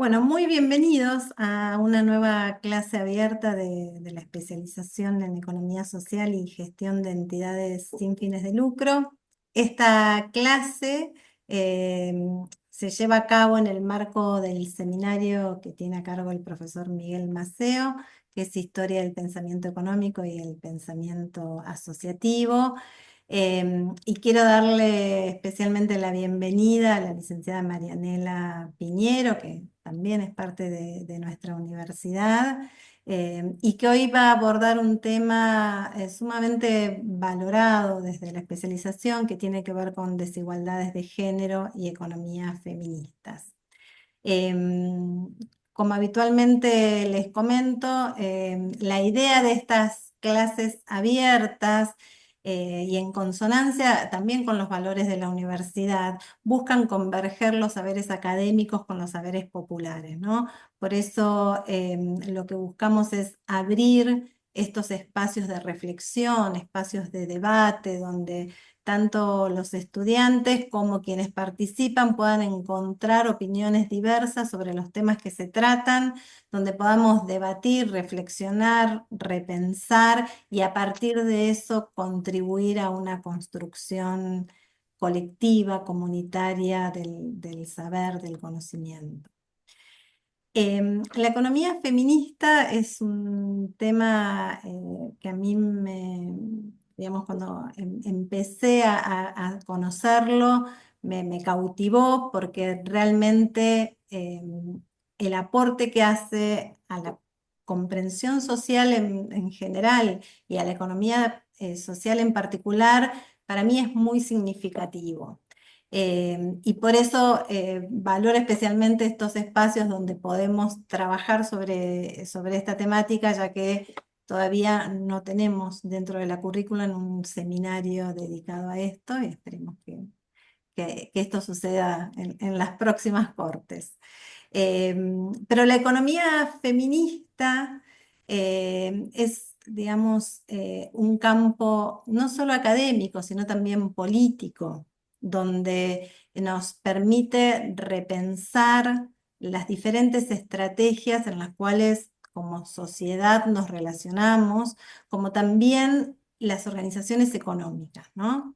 Bueno, muy bienvenidos a una nueva clase abierta de la especialización en Economía Social y Gestión de Entidades sin fines de lucro. Esta clase eh, se lleva a cabo en el marco del seminario que tiene a cargo el profesor Miguel Maceo, que es Historia del Pensamiento Económico y el Pensamiento Asociativo. Y quiero darle especialmente la bienvenida a la licenciada Marianela Piñero, que también es parte de nuestra universidad, y que hoy va a abordar un tema sumamente valorado desde la especialización, que tiene que ver con desigualdades de género y economías feministas. Em, Como habitualmente les comento, la idea de estas clases abiertas y en consonancia también con los valores de la universidad, buscan converger los saberes académicos con los saberes populares, ¿no? Por eso lo que buscamos es abrir estos espacios de reflexión, espacios de debate, donde tanto los estudiantes como quienes participan puedan encontrar opiniones diversas sobre los temas que se tratan, donde podamos debatir, reflexionar, repensar y a partir de eso contribuir a una construcción colectiva, comunitaria del saber, del conocimiento. La economía feminista es un tema que a mí digamos, cuando empecé a conocerlo, me cautivó porque realmente el aporte que hace a la comprensión social en general y a la economía social en particular, para mí es muy significativo. Y por eso valoro especialmente estos espacios donde podemos trabajar sobre esta temática, ya que todavía no tenemos dentro de la currícula un seminario dedicado a esto y esperemos que esto suceda en las próximas cortes. Pero la economía feminista es, digamos, un campo no solo académico, sino también político, donde nos permite repensar las diferentes estrategias en las cuales como sociedad nos relacionamos, como también las organizaciones económicas, ¿no?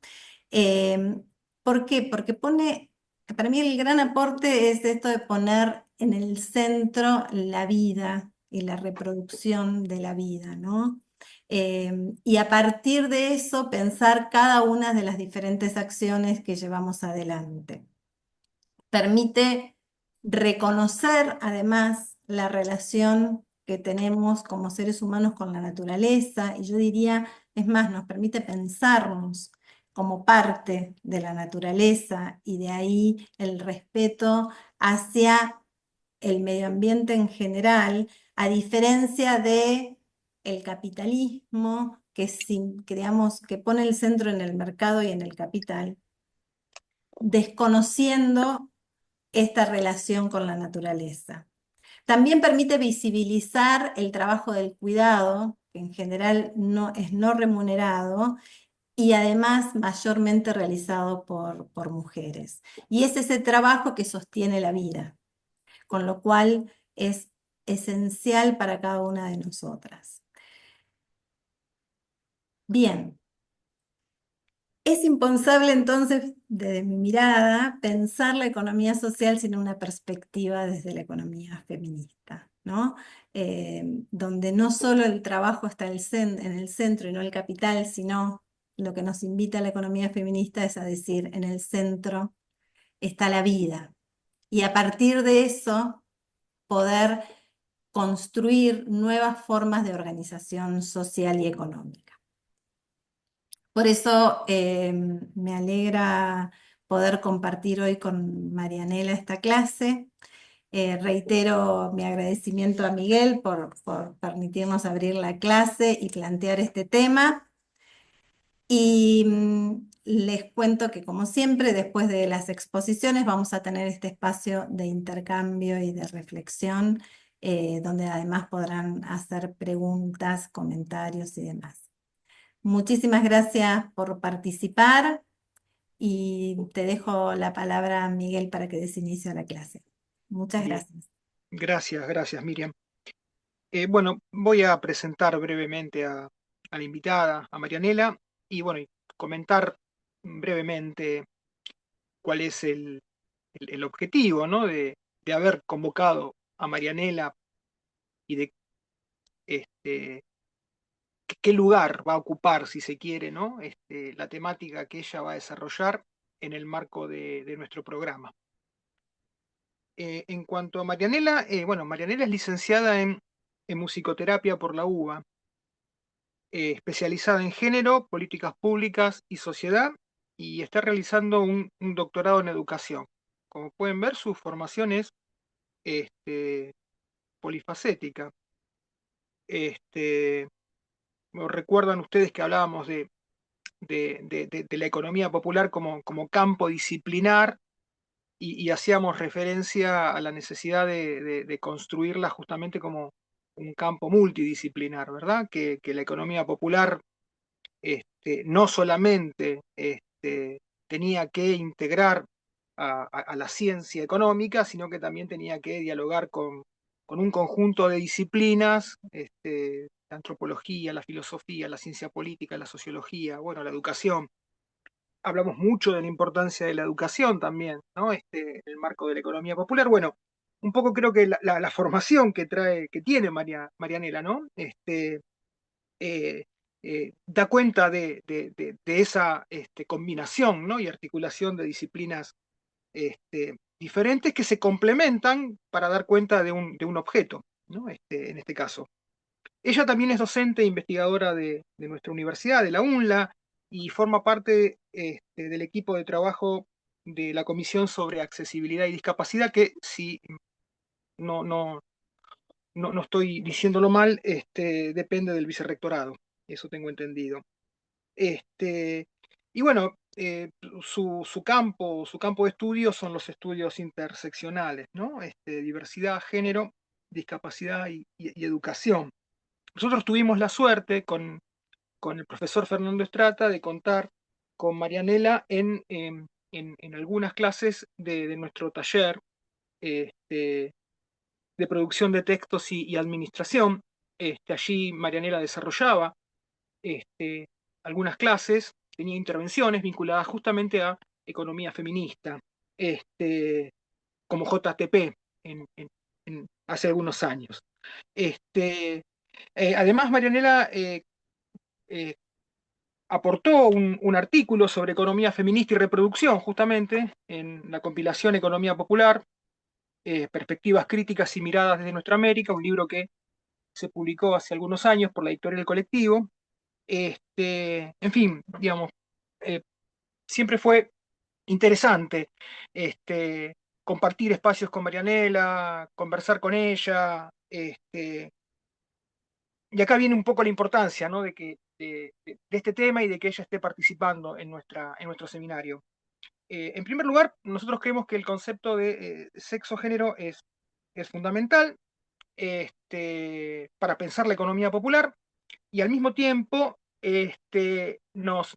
Em, ¿Por qué? Porque para mí el gran aporte es esto de poner en el centro la vida y la reproducción de la vida, ¿no? Y a partir de eso pensar cada una de las diferentes acciones que llevamos adelante. Permite reconocer además la relación que tenemos como seres humanos con la naturaleza, y yo diría, es más, nos permite pensarnos como parte de la naturaleza y de ahí el respeto hacia el medio ambiente en general, a diferencia de el capitalismo que pone el centro en el mercado y en el capital, desconociendo esta relación con la naturaleza. También permite visibilizar el trabajo del cuidado, que en general no es no remunerado, y además mayormente realizado por mujeres. Y es ese trabajo que sostiene la vida, con lo cual es esencial para cada una de nosotras. Bien, es impensable entonces, desde mi mirada, pensar la economía social sin una perspectiva desde la economía feminista, ¿no? Donde no solo el trabajo está en el centro y no el capital, sino lo que nos invita a la economía feminista es a decir, en el centro está la vida. Y a partir de eso, poder construir nuevas formas de organización social y económica. Por eso me alegra poder compartir hoy con Marianela esta clase. Reitero mi agradecimiento a Miguel por permitirnos abrir la clase y plantear este tema. Y les cuento que como siempre, después de las exposiciones, vamos a tener este espacio de intercambio y de reflexión, donde además podrán hacer preguntas, comentarios y demás. Muchísimas gracias por participar y te dejo la palabra, Miguel, para que des inicio a la clase. Muchas Bien, gracias. Gracias, Miriam. Bueno, voy a presentar brevemente a la invitada, a Marianela, y bueno, y comentar brevemente cuál es el objetivo, ¿no? de haber convocado a Marianela y de este, qué lugar va a ocupar, si se quiere, ¿no? La temática que ella va a desarrollar en el marco de nuestro programa. En cuanto a Marianela, bueno, Marianela es licenciada en musicoterapia por la UBA, especializada en género, políticas públicas y sociedad, y está realizando un doctorado en educación. Como pueden ver, su formación es este, polifacética. Este, Recuerdan ustedes que hablábamos de la economía popular como campo disciplinar y hacíamos referencia a la necesidad de construirla justamente como un campo multidisciplinar, ¿verdad? Que la economía popular no solamente tenía que integrar a la ciencia económica, sino que también tenía que dialogar con un conjunto de disciplinas, la antropología, la filosofía, la ciencia política, la sociología, bueno, la educación. Hablamos mucho de la importancia de la educación también, ¿no? En el marco de la economía popular. Bueno, un poco creo que la formación que tiene Marianela, ¿no? Eh, Da cuenta de esa combinación, ¿no? y articulación de disciplinas diferentes que se complementan para dar cuenta de un objeto, ¿no? En este caso. Ella también es docente e investigadora de nuestra universidad, de la UNLA, y forma parte del equipo de trabajo de la Comisión sobre Accesibilidad y Discapacidad, que si no, no, no estoy diciéndolo mal, depende del vicerrectorado, eso tengo entendido. Este, y bueno, su campo de estudio son los estudios interseccionales, ¿no? Diversidad, género, discapacidad y educación. Nosotros tuvimos la suerte con el profesor Fernando Estrata de contar con Marianela en algunas clases de nuestro taller de producción de textos y administración. Allí Marianela desarrollaba este, algunas clases, tenía intervenciones vinculadas justamente a economía feminista, este, como JTP hace algunos años. Además, Marianela eh, aportó un artículo sobre economía feminista y reproducción, justamente, en la compilación Economía Popular, Perspectivas Críticas y Miradas desde Nuestra América, un libro que se publicó hace algunos años por la editorial Colectivo. En fin, digamos, eh, siempre fue interesante compartir espacios con Marianela, conversar con ella, y acá viene un poco la importancia, ¿no? de este tema y de que ella esté participando en nuestro seminario. En primer lugar, nosotros creemos que el concepto de sexo-género es fundamental para pensar la economía popular y al mismo tiempo nos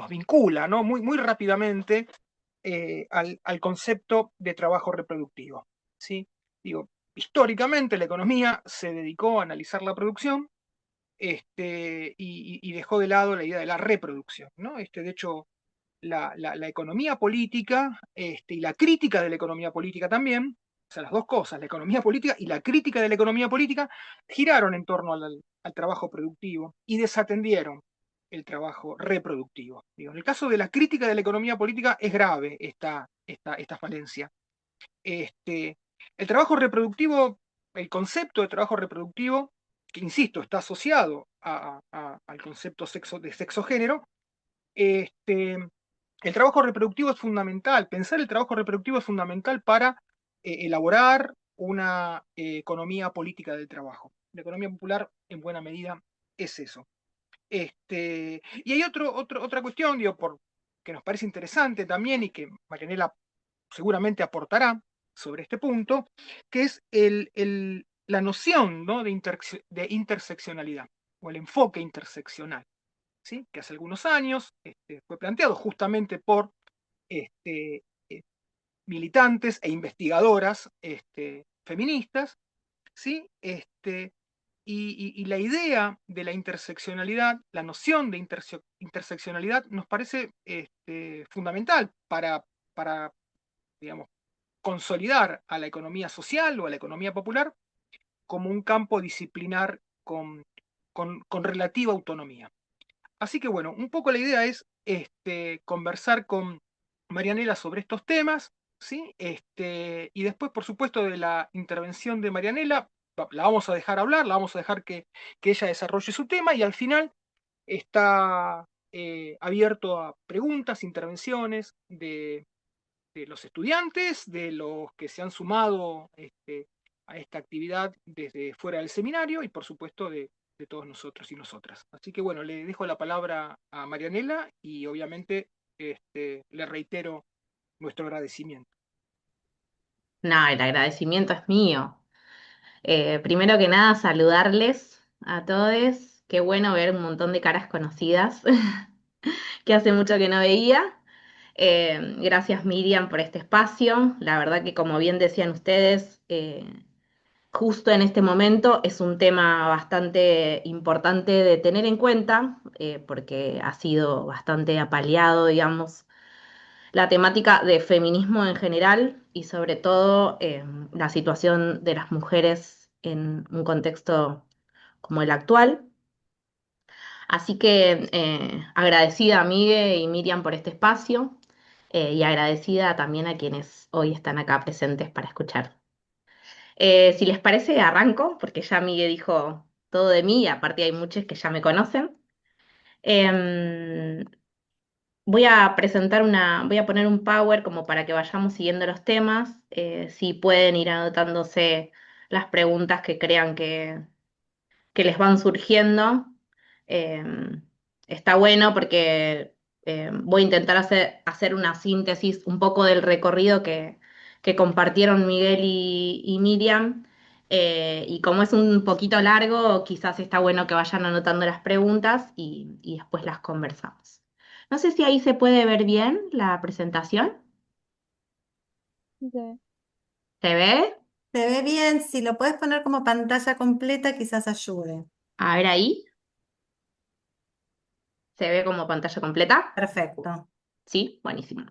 vincula, ¿no? Muy rápidamente al concepto de trabajo reproductivo. ¿Sí? Digo, históricamente la economía se dedicó a analizar la producción y dejó de lado la idea de la reproducción. ¿No? De hecho, la economía política y la crítica de la economía política también, o sea, las dos cosas, la economía política y la crítica de la economía política, giraron en torno al trabajo productivo y desatendieron el trabajo reproductivo. Digo, en el caso de la crítica de la economía política es grave esta falencia. El trabajo reproductivo, el concepto de trabajo reproductivo, que insisto, está asociado al concepto de sexo-género, el trabajo reproductivo es fundamental, pensar el trabajo reproductivo es fundamental para elaborar una economía política del trabajo. La economía popular, en buena medida, es eso. Y hay otra cuestión, digo, que nos parece interesante también y que Marianela seguramente aportará sobre este punto, que es la noción, ¿no? de interseccionalidad o el enfoque interseccional. ¿Sí? Que hace algunos años fue planteado justamente por este, militantes e investigadoras feministas, ¿sí? Y la idea de la interseccionalidad, la noción de interseccionalidad nos parece fundamental para, digamos, consolidar a la economía social o a la economía popular como un campo disciplinar con relativa autonomía. Así que bueno, un poco la idea es conversar con Marianela sobre estos temas, ¿sí? Y después, por supuesto, de la intervención de Marianela, la vamos a dejar hablar, la vamos a dejar que ella desarrolle su tema y al final está abierto a preguntas, intervenciones de los estudiantes, de los que se han sumado a esta actividad desde fuera del seminario y por supuesto de todos nosotros y nosotras. Así que bueno, le dejo la palabra a Marianela y obviamente le reitero nuestro agradecimiento. No, el agradecimiento es mío. Primero que nada, saludarles a todos. Qué bueno ver un montón de caras conocidas que hace mucho que no veía. Gracias Miriam por este espacio. La verdad que como bien decían ustedes, justo en este momento es un tema bastante importante de tener en cuenta, porque ha sido bastante apaleado, digamos, la temática de feminismo en general y sobre todo la situación de las mujeres en un contexto como el actual. Así que agradecida a Migue y Miriam por este espacio, y agradecida también a quienes hoy están acá presentes para escuchar. Si les parece, arranco, porque ya Migue dijo todo de mí y aparte hay muchos que ya me conocen. Em, voy a poner un power como para que vayamos siguiendo los temas. Si pueden ir anotándose las preguntas que crean que les van surgiendo. Eh, Está bueno porque voy a intentar hacer una síntesis un poco del recorrido que compartieron Miguel y Miriam. Y como es un poquito largo, quizás está bueno que vayan anotando las preguntas y después las conversamos. No sé si ahí se puede ver bien la presentación. Ok. ¿Se ve? Se ve bien, si lo puedes poner como pantalla completa, quizás ayude. A ver ahí. ¿Se ve como pantalla completa? Perfecto. Sí, buenísimo.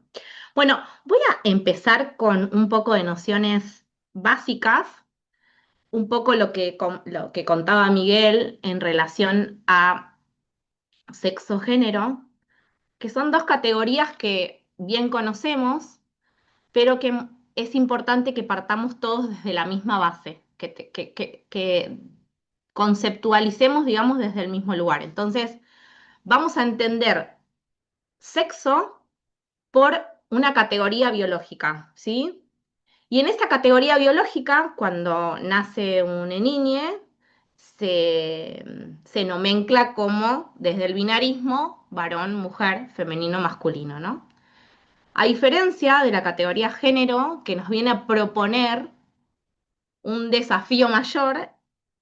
Bueno, voy a empezar con un poco de nociones básicas, un poco lo que contaba Miguel en relación a sexo-género, que son dos categorías que bien conocemos, pero que es importante que partamos todos desde la misma base, que conceptualicemos, digamos, desde el mismo lugar. Entonces, vamos a entender sexo por una categoría biológica, ¿sí? Y en esta categoría biológica, cuando nace una niña, se, se nomencla como, desde el binarismo, varón, mujer, femenino, masculino, ¿no? A diferencia de la categoría género, que nos viene a proponer un desafío mayor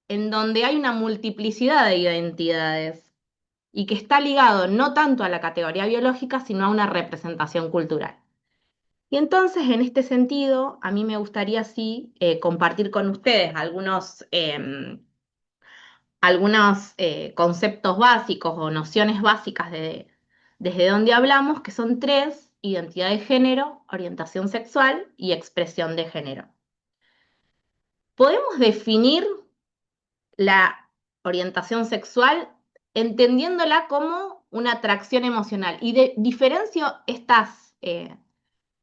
en donde hay una multiplicidad de identidades y que está ligado no tanto a la categoría biológica, sino a una representación cultural. Y entonces, en este sentido, a mí me gustaría sí compartir con ustedes algunos conceptos básicos o nociones básicas desde donde hablamos, que son tres: identidad de género, orientación sexual y expresión de género. Podemos definir la orientación sexual entendiéndola como una atracción emocional y diferencio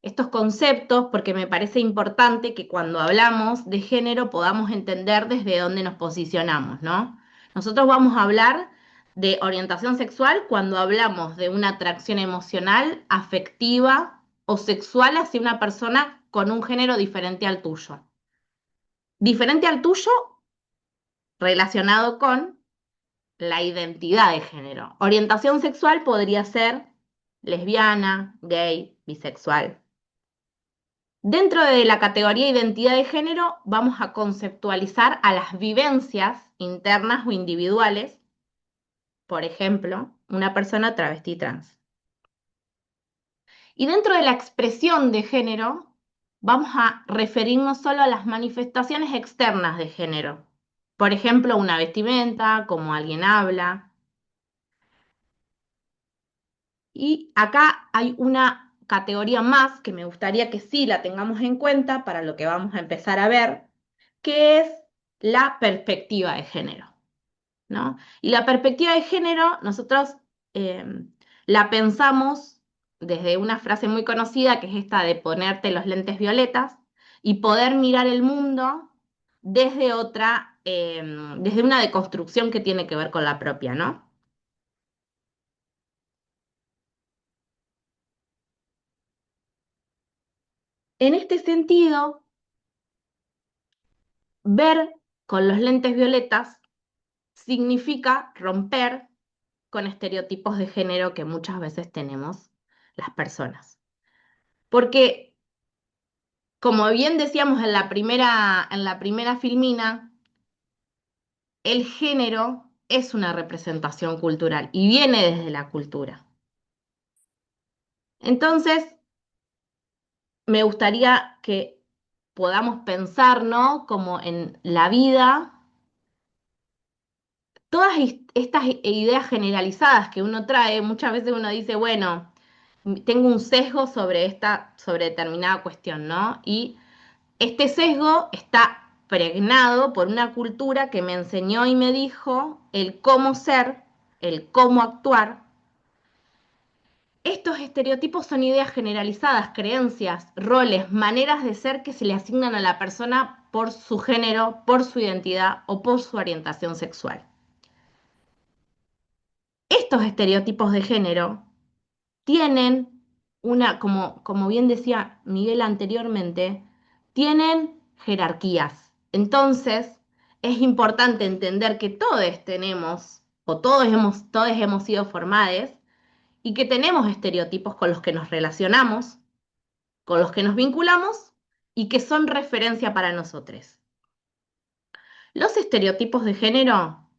estos conceptos porque me parece importante que cuando hablamos de género podamos entender desde dónde nos posicionamos, ¿no? Nosotros vamos a hablar de orientación sexual cuando hablamos de una atracción emocional, afectiva o sexual hacia una persona con un género diferente al tuyo. Diferente al tuyo relacionado con la identidad de género. Orientación sexual podría ser lesbiana, gay, bisexual. Dentro de la categoría identidad de género vamos a conceptualizar a las vivencias internas o individuales, por ejemplo, una persona travesti trans. Y dentro de la expresión de género vamos a referirnos solo a las manifestaciones externas de género. Por ejemplo, una vestimenta, cómo alguien habla. Y acá hay una categoría más que me gustaría que sí la tengamos en cuenta para lo que vamos a empezar a ver, que es la perspectiva de género, ¿no? Y la perspectiva de género, nosotros eh, la pensamos desde una frase muy conocida, que es esta de ponerte los lentes violetas y poder mirar el mundo desde otra, desde una deconstrucción que tiene que ver con la propia, ¿no? En este sentido, ver con los lentes violetas significa romper con estereotipos de género que muchas veces tenemos las personas. Porque, como bien decíamos en la primera filmina, el género es una representación cultural y viene desde la cultura. Entonces, me gustaría que podamos pensar, ¿no? Como en la vida, todas estas ideas generalizadas que uno trae, muchas veces uno dice, bueno, tengo un sesgo sobre determinada cuestión, ¿no? Y este sesgo está pregnado por una cultura que me enseñó y me dijo el cómo ser, el cómo actuar. Estos estereotipos son ideas generalizadas, creencias, roles, maneras de ser que se le asignan a la persona por su género, por su identidad o por su orientación sexual. Estos estereotipos de género tienen como bien decía Miguel anteriormente, tienen jerarquías. Entonces, es importante entender que todos tenemos, o todos hemos sido formados, y que tenemos estereotipos con los que nos relacionamos, con los que nos vinculamos, y que son referencia para nosotros. Los estereotipos de género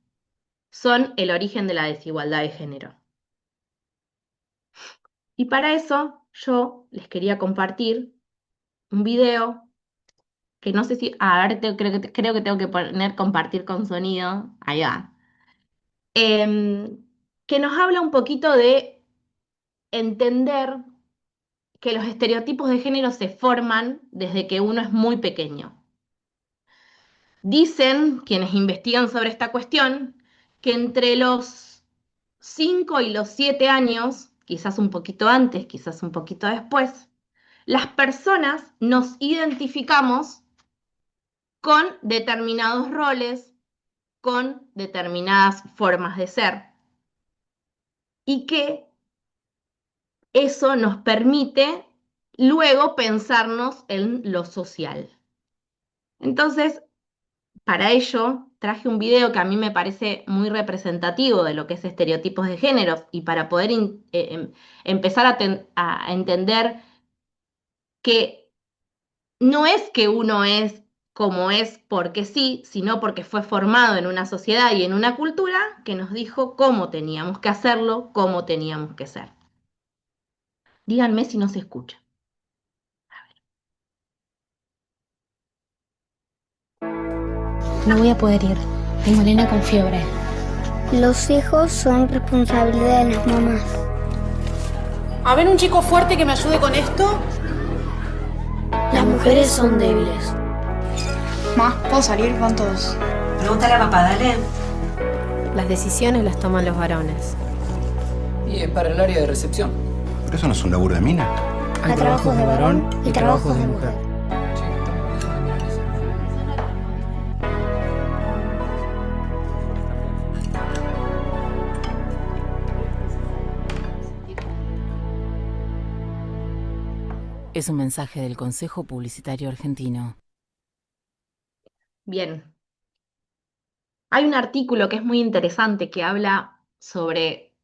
son el origen de la desigualdad de género. Y para eso yo les quería compartir un video que no sé si, a ver, creo que tengo que poner compartir con sonido, ahí va. Que nos habla un poquito de entender que los estereotipos de género se forman desde que uno es muy pequeño. Dicen quienes investigan sobre esta cuestión que entre los 5 y los 7 años, quizás un poquito antes, quizás un poquito después, las personas nos identificamos con determinados roles, con determinadas formas de ser y que eso nos permite luego pensarnos en lo social. Entonces, para ello traje un video que a mí me parece muy representativo de lo que es estereotipos de géneros y para poder empezar a entender que no es que uno es como es porque sí, sino porque fue formado en una sociedad y en una cultura que nos dijo cómo teníamos que hacerlo, cómo teníamos que ser. Díganme si no se escucha. No voy a poder ir. Tengo a nena con fiebre. Los hijos son responsabilidad de las mamás. A ver, un chico fuerte que me ayude con esto. Las mujeres son débiles. Ma, ¿puedo salir con todos? Pregúntale a papá, dale. Las decisiones las toman los varones. Y es para el área de recepción. Pero eso no es un laburo de mina. Hay trabajos de varón y trabajos de mujer. Es un mensaje del Consejo Publicitario Argentino. Bien. Hay un artículo que es muy interesante que habla sobre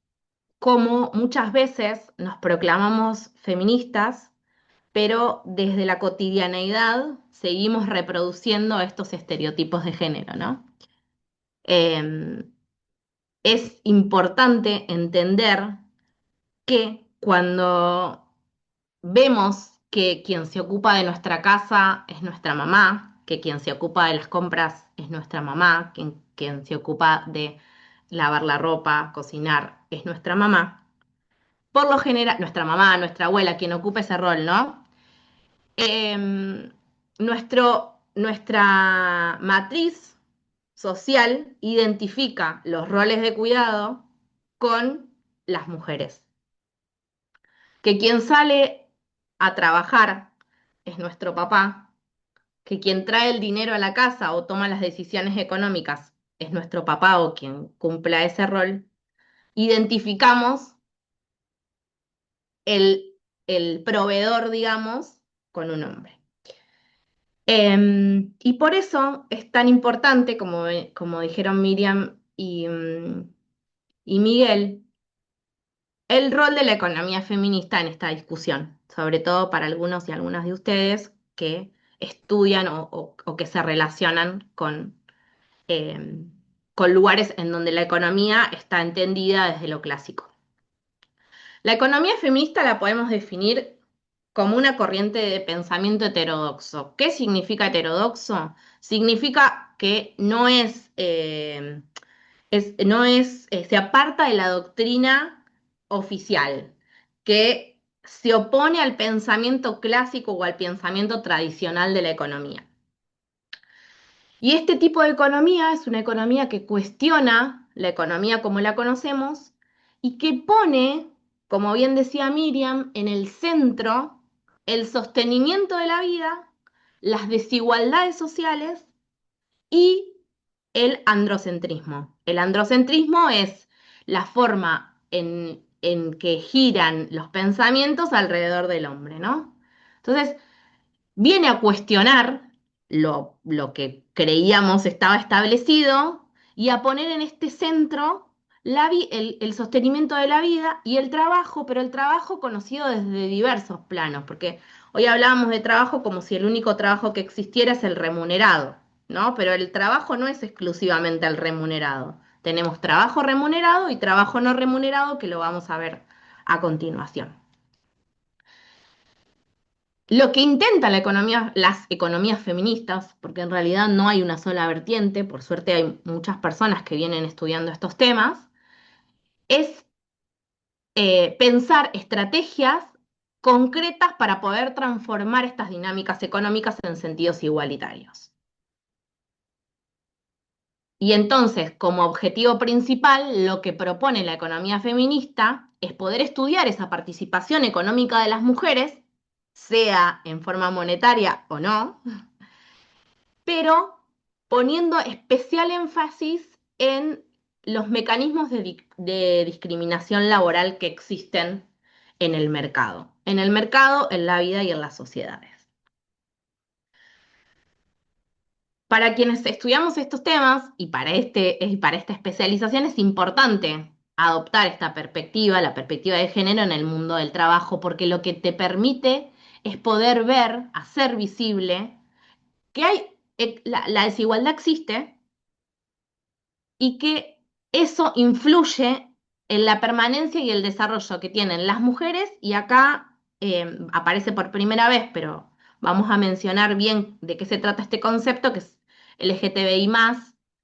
cómo muchas veces nos proclamamos feministas, pero desde la cotidianeidad seguimos reproduciendo estos estereotipos de género, ¿no? Es importante entender que cuando vemos que quien se ocupa de nuestra casa es nuestra mamá, que quien se ocupa de las compras es nuestra mamá, quien se ocupa de lavar la ropa, cocinar es nuestra mamá. Por lo general, nuestra mamá, nuestra abuela, quien ocupa ese rol, ¿no? Nuestra matriz social identifica los roles de cuidado con las mujeres. Que quien sale a trabajar es nuestro papá, que quien trae el dinero a la casa o toma las decisiones económicas es nuestro papá o quien cumpla ese rol. Identificamos el proveedor, digamos, con un hombre. Y por eso es tan importante, como dijeron Miriam y Miguel, el rol de la economía feminista en esta discusión, sobre todo para algunos y algunas de ustedes que estudian o que se relacionan con lugares en donde la economía está entendida desde lo clásico. La economía feminista la podemos definir como una corriente de pensamiento heterodoxo. ¿Qué significa heterodoxo? Significa que se aparta de la doctrina oficial, que se opone al pensamiento clásico o al pensamiento tradicional de la economía. Y este tipo de economía es una economía que cuestiona la economía como la conocemos y que pone, como bien decía Miriam, en el centro el sostenimiento de la vida, las desigualdades sociales y el androcentrismo. El androcentrismo es la forma en que giran los pensamientos alrededor del hombre, ¿no? Entonces, viene a cuestionar lo que creíamos estaba establecido y a poner en este centro el sostenimiento de la vida y el trabajo, pero el trabajo conocido desde diversos planos, porque hoy hablábamos de trabajo como si el único trabajo que existiera es el remunerado, ¿no? Pero el trabajo no es exclusivamente el remunerado. Tenemos trabajo remunerado y trabajo no remunerado, que lo vamos a ver a continuación. Lo que intenta las economías feministas, porque en realidad no hay una sola vertiente, por suerte hay muchas personas que vienen estudiando estos temas, es pensar estrategias concretas para poder transformar estas dinámicas económicas en sentidos igualitarios. Y entonces, como objetivo principal, lo que propone la economía feminista es poder estudiar esa participación económica de las mujeres, sea en forma monetaria o no, pero poniendo especial énfasis en los mecanismos de discriminación laboral que existen en el mercado, en la vida y en las sociedades. Para quienes estudiamos estos temas y para esta especialización es importante adoptar esta perspectiva, la perspectiva de género en el mundo del trabajo, porque lo que te permite es poder ver, hacer visible que la desigualdad existe y que eso influye en la permanencia y el desarrollo que tienen las mujeres, y acá aparece por primera vez, pero vamos a mencionar bien de qué se trata este concepto, que es LGTBI+,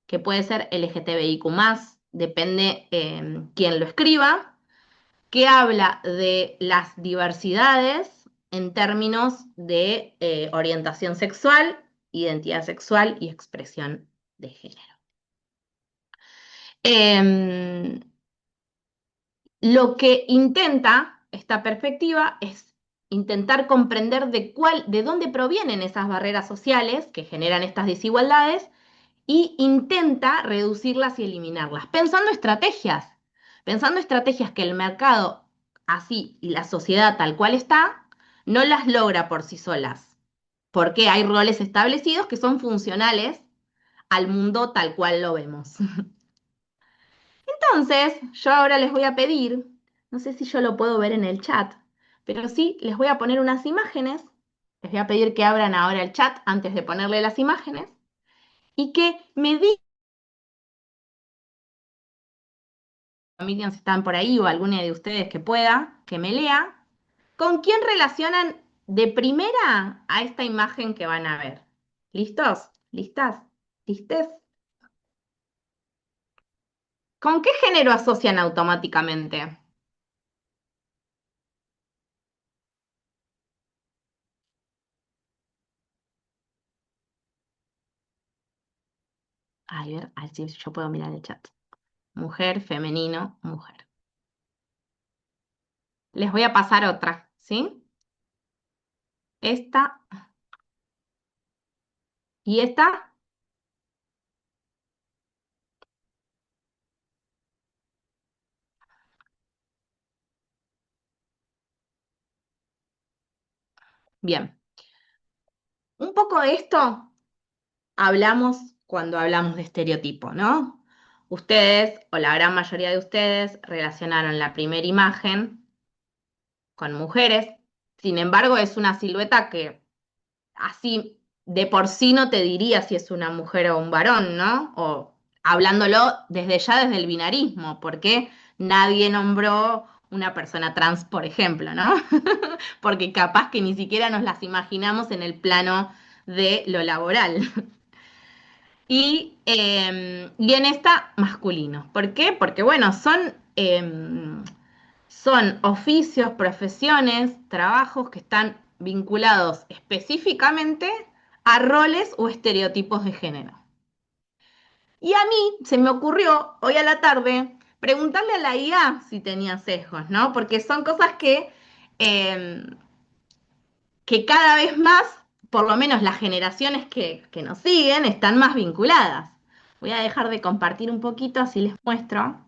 que puede ser LGTBIQ+, depende quién lo escriba, que habla de las diversidades en términos de orientación sexual, identidad sexual y expresión de género. Lo que intenta esta perspectiva es intentar comprender de dónde provienen esas barreras sociales que generan estas desigualdades y intenta reducirlas y eliminarlas, pensando estrategias que el mercado así y la sociedad tal cual está, no las logra por sí solas, porque hay roles establecidos que son funcionales al mundo tal cual lo vemos. Entonces, yo ahora les voy a pedir, no sé si yo lo puedo ver en el chat, pero sí, les voy a poner unas imágenes. Les voy a pedir que abran ahora el chat antes de ponerle las imágenes y que me digan, si están por ahí o alguna de ustedes que pueda, que me lea, ¿con quién relacionan de primera a esta imagen que van a ver. ¿Listos? ¿Listas? ¿Listes? ¿Con qué género asocian automáticamente? A ver si yo puedo mirar el chat. Mujer, femenino, mujer. Les voy a pasar otra, ¿sí? Esta y esta. Bien. Un poco de esto hablamos cuando hablamos de estereotipo, ¿no? Ustedes, o la gran mayoría de ustedes, relacionaron la primera imagen con mujeres. Sin embargo, es una silueta que así de por sí no te diría si es una mujer o un varón, ¿no? O hablándolo desde el binarismo, porque nadie nombró una persona trans, por ejemplo, ¿no? Porque capaz que ni siquiera nos las imaginamos en el plano de lo laboral. Y en esta, masculino. ¿Por qué? Porque, bueno, son oficios, profesiones, trabajos que están vinculados específicamente a roles o estereotipos de género. Y a mí se me ocurrió hoy a la tarde preguntarle a la IA si tenía sesgos, ¿no? Porque son cosas eh, que cada vez más, por lo menos las generaciones que nos siguen, están más vinculadas. Voy a dejar de compartir un poquito, así les muestro.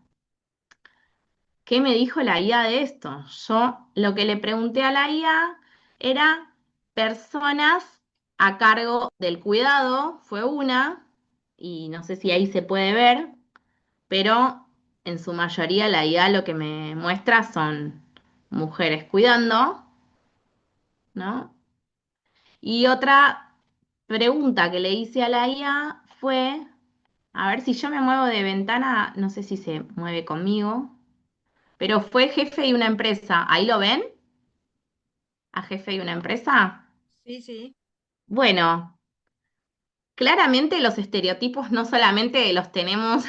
¿Qué me dijo la IA de esto? Yo lo que le pregunté a la IA era personas a cargo del cuidado, fue una, y no sé si ahí se puede ver, pero en su mayoría la IA lo que me muestra son mujeres cuidando, ¿no? Y otra pregunta que le hice a la IA fue, a ver si yo me muevo de ventana, no sé si se mueve conmigo, pero fue jefe de una empresa. ¿Ahí lo ven? ¿A jefe de una empresa? Sí, sí. Bueno, claramente los estereotipos no solamente los tenemos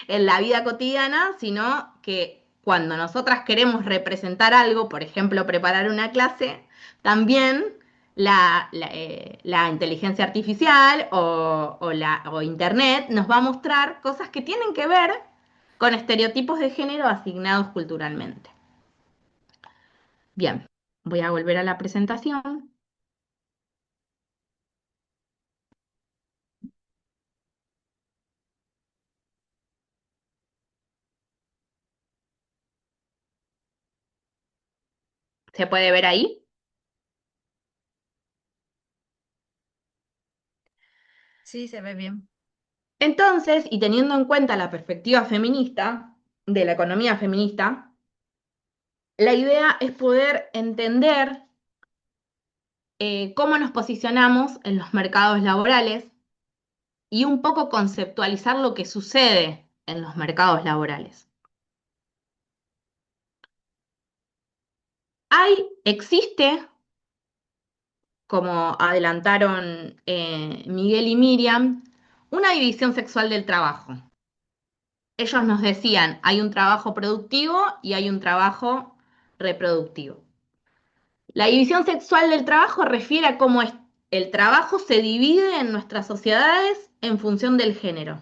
en la vida cotidiana, sino que cuando nosotras queremos representar algo, por ejemplo, preparar una clase, también la inteligencia artificial o Internet nos va a mostrar cosas que tienen que ver con estereotipos de género asignados culturalmente. Bien, voy a volver a la presentación. ¿Se puede ver ahí? Sí, se ve bien. Entonces, y teniendo en cuenta la perspectiva feminista, de la economía feminista, la idea es poder entender cómo nos posicionamos en los mercados laborales y un poco conceptualizar lo que sucede en los mercados laborales. Existe, como adelantaron Miguel y Miriam, una división sexual del trabajo. Ellos nos decían, hay un trabajo productivo y hay un trabajo reproductivo. La división sexual del trabajo refiere a cómo el trabajo se divide en nuestras sociedades en función del género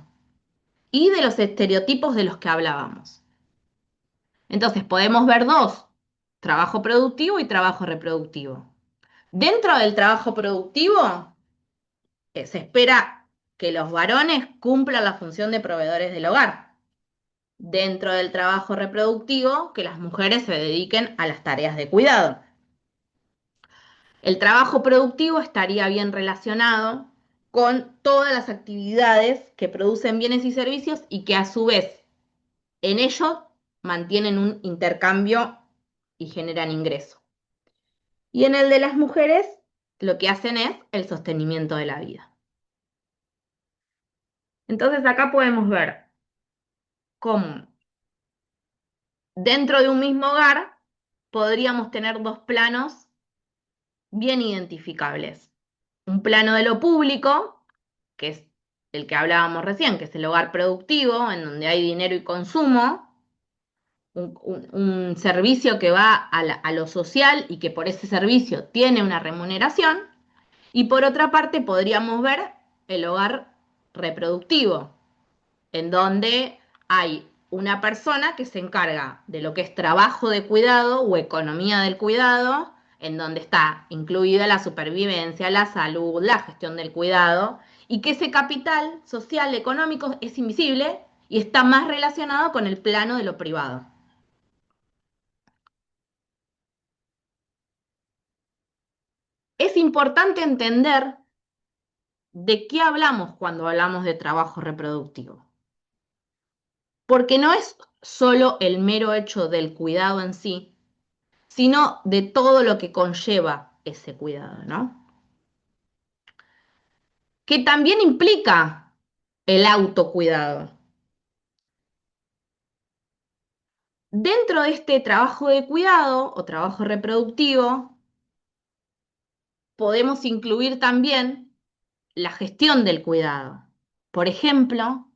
y de los estereotipos de los que hablábamos. Entonces podemos ver dos, trabajo productivo y trabajo reproductivo. Dentro del trabajo productivo, se espera que los varones cumplan la función de proveedores del hogar. Dentro del trabajo reproductivo, que las mujeres se dediquen a las tareas de cuidado. El trabajo productivo estaría bien relacionado con todas las actividades que producen bienes y servicios y que a su vez en ello mantienen un intercambio y generan ingreso. Y en el de las mujeres lo que hacen es el sostenimiento de la vida. Entonces acá podemos ver cómo dentro de un mismo hogar podríamos tener dos planos bien identificables. Un plano de lo público, que es el que hablábamos recién, que es el hogar productivo, en donde hay dinero y consumo, un servicio que va a lo social y que por ese servicio tiene una remuneración. Y por otra parte podríamos ver el hogar reproductivo, en donde hay una persona que se encarga de lo que es trabajo de cuidado o economía del cuidado, en donde está incluida la supervivencia, la salud, la gestión del cuidado, y que ese capital social, económico, es invisible y está más relacionado con el plano de lo privado. Es importante entender de qué hablamos cuando hablamos de trabajo reproductivo. Porque no es solo el mero hecho del cuidado en sí, sino de todo lo que conlleva ese cuidado, ¿no? Que también implica el autocuidado. Dentro de este trabajo de cuidado o trabajo reproductivo, podemos incluir también la gestión del cuidado. Por ejemplo,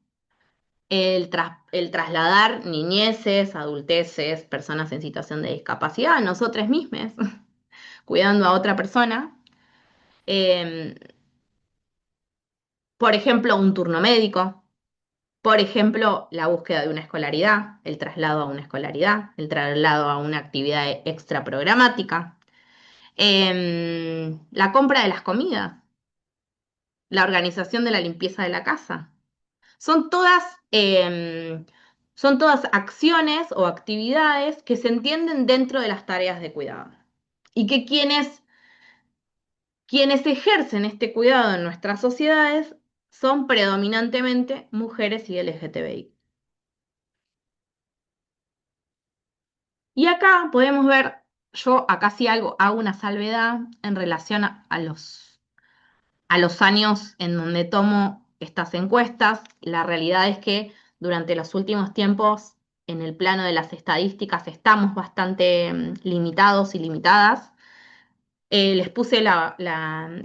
el trasladar niñeces, adulteces, personas en situación de discapacidad, nosotros mismos, cuidando a otra persona. Por ejemplo, un turno médico. Por ejemplo, la búsqueda de una escolaridad, el traslado a una escolaridad, el traslado a una actividad extra programática. La compra de las comidas, la organización de la limpieza de la casa. Son todas acciones o actividades que se entienden dentro de las tareas de cuidado. Y que quienes ejercen este cuidado en nuestras sociedades son predominantemente mujeres y LGTBI. Y acá podemos ver, yo acá sí hago una salvedad en relación a los años en donde tomo estas encuestas. La realidad es que durante los últimos tiempos, en el plano de las estadísticas, estamos bastante limitados y limitadas. Les puse la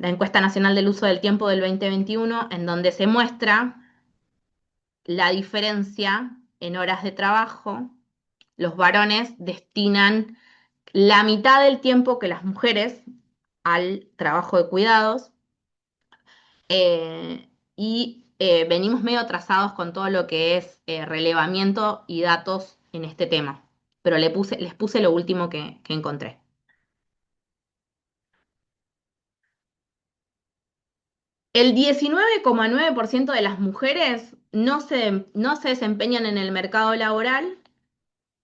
encuesta nacional del uso del tiempo del 2021, en donde se muestra la diferencia en horas de trabajo. Los varones destinan la mitad del tiempo que las mujeres al trabajo de cuidados, y venimos medio atrasados con todo lo que es relevamiento y datos en este tema, pero les puse lo último que encontré. El 19,9% de las mujeres no se desempeñan en el mercado laboral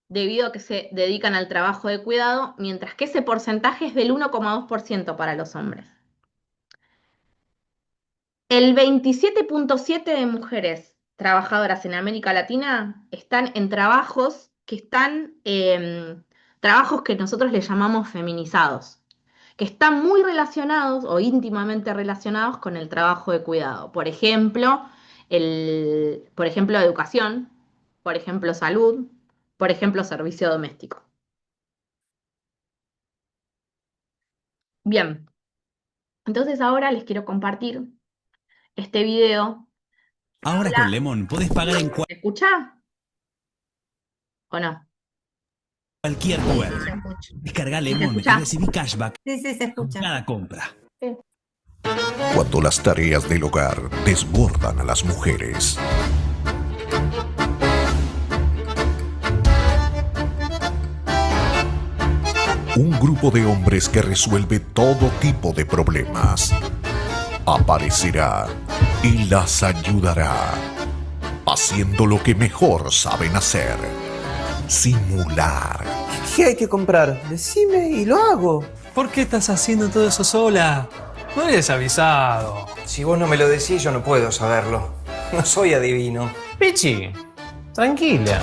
debido a que se dedican al trabajo de cuidado, mientras que ese porcentaje es del 1,2% para los hombres. El 27,7% de mujeres trabajadoras en América Latina están en trabajos trabajos que nosotros le llamamos feminizados, que están muy relacionados o íntimamente relacionados con el trabajo de cuidado. Por ejemplo, educación, por ejemplo, salud, por ejemplo, servicio doméstico. Bien, entonces ahora les quiero compartir este video. Ahora con Lemon podés pagar en ¿Se escucha? ¿O no? cualquier lugar. Descarga Lemon y recibí cashback Sí, se escucha. con cada compra. Sí. Cuando las tareas del hogar desbordan a las mujeres. Un grupo de hombres que resuelve todo tipo de problemas aparecerá y las ayudará, haciendo lo que mejor saben hacer: simular. ¿Qué hay que comprar? Decime y lo hago. ¿Por qué estás haciendo todo eso sola? No habías avisado. Si vos no me lo decís, yo no puedo saberlo. No soy adivino. Pichi, tranquila.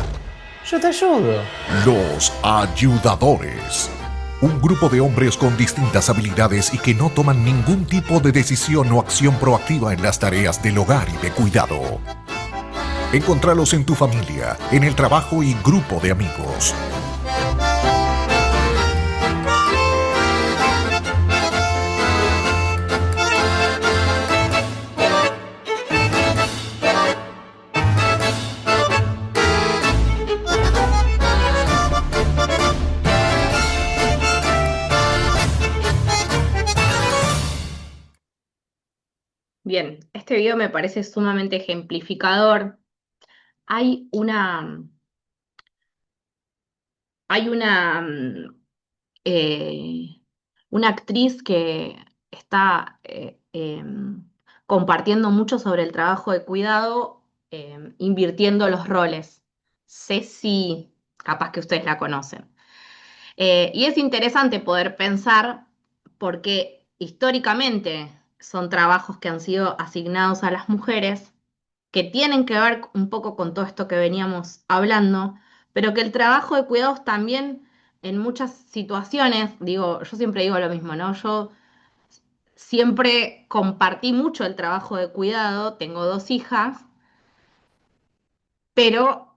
Yo te ayudo. Los ayudadores. Un grupo de hombres con distintas habilidades y que no toman ningún tipo de decisión o acción proactiva en las tareas del hogar y de cuidado. Encontralos en tu familia, en el trabajo y grupo de amigos. Bien, este video me parece sumamente ejemplificador. Hay una, hay una, eh, una actriz que está compartiendo mucho sobre el trabajo de cuidado, invirtiendo los roles. Ceci, capaz que ustedes la conocen. Y es interesante poder pensar porque históricamente son trabajos que han sido asignados a las mujeres, que tienen que ver un poco con todo esto que veníamos hablando, pero que el trabajo de cuidados también en muchas situaciones, digo, yo siempre digo lo mismo, ¿no? Yo siempre compartí mucho el trabajo de cuidado, tengo 2 hijas, pero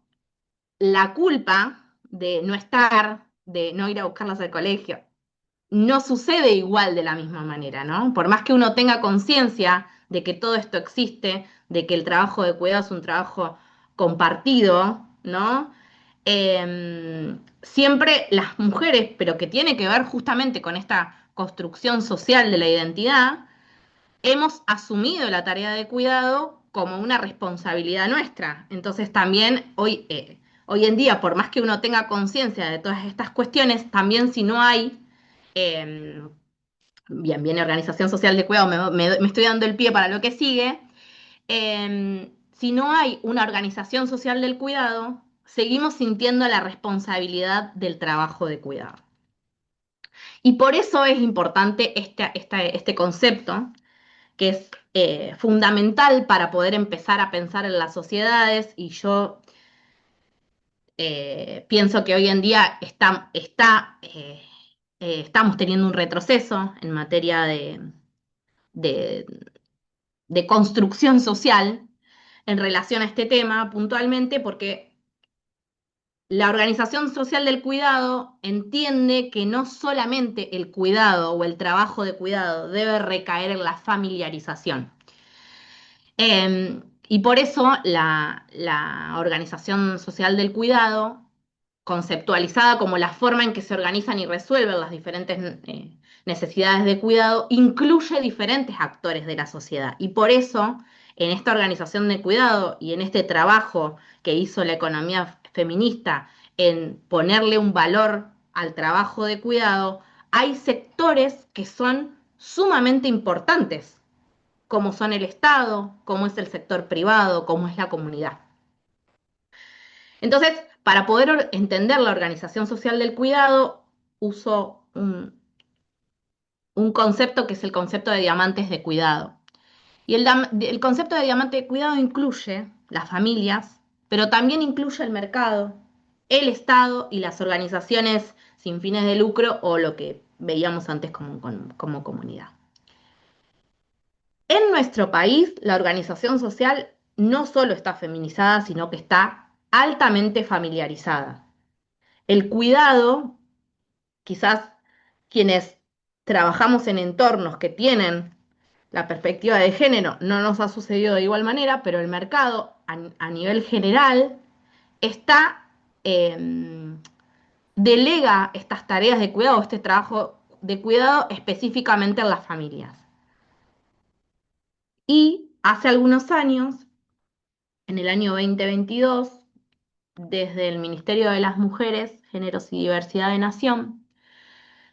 la culpa de no estar, de no ir a buscarlas al colegio, no sucede igual de la misma manera, ¿no? Por más que uno tenga conciencia de que todo esto existe, de que el trabajo de cuidado es un trabajo compartido, ¿no? Siempre las mujeres, pero que tiene que ver justamente con esta construcción social de la identidad, hemos asumido la tarea de cuidado como una responsabilidad nuestra. Entonces también hoy en día, por más que uno tenga conciencia de todas estas cuestiones, también si no hay viene organización social de cuidado, me estoy dando el pie para lo que sigue. Si no hay una organización social del cuidado, seguimos sintiendo la responsabilidad del trabajo de cuidado. Y por eso es importante este concepto, que es fundamental para poder empezar a pensar en las sociedades, y yo pienso que hoy en día estamos teniendo un retroceso en materia de, de construcción social en relación a este tema puntualmente, porque la organización social del cuidado entiende que no solamente el cuidado o el trabajo de cuidado debe recaer en la familiarización. Y por eso la organización social del cuidado, conceptualizada como la forma en que se organizan y resuelven las diferentes necesidades de cuidado, incluye diferentes actores de la sociedad. Y por eso, en esta organización de cuidado y en este trabajo que hizo la economía feminista en ponerle un valor al trabajo de cuidado, hay sectores que son sumamente importantes, como son el Estado, como es el sector privado, como es la comunidad. Entonces, para poder entender la organización social del cuidado, uso un concepto que es el concepto de diamantes de cuidado. Y el concepto de diamante de cuidado incluye las familias, pero también incluye el mercado, el Estado y las organizaciones sin fines de lucro, o lo que veíamos antes como comunidad. En nuestro país, la organización social no solo está feminizada, sino que está altamente familiarizada. El cuidado, quizás quienes trabajamos en entornos que tienen la perspectiva de género, no nos ha sucedido de igual manera, pero el mercado a nivel general delega estas tareas de cuidado, este trabajo de cuidado específicamente en las familias. Y hace algunos años, en el año 2022, desde el Ministerio de las Mujeres, Géneros y Diversidad de Nación,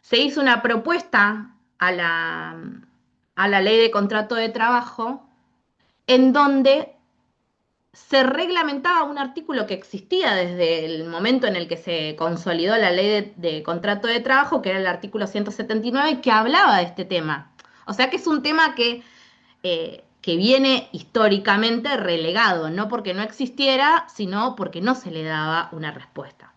se hizo una propuesta a la ley de contrato de trabajo en donde se reglamentaba un artículo que existía desde el momento en el que se consolidó la ley de contrato de trabajo, que era el artículo 179, que hablaba de este tema. O sea que es un tema que viene históricamente relegado, no porque no existiera, sino porque no se le daba una respuesta.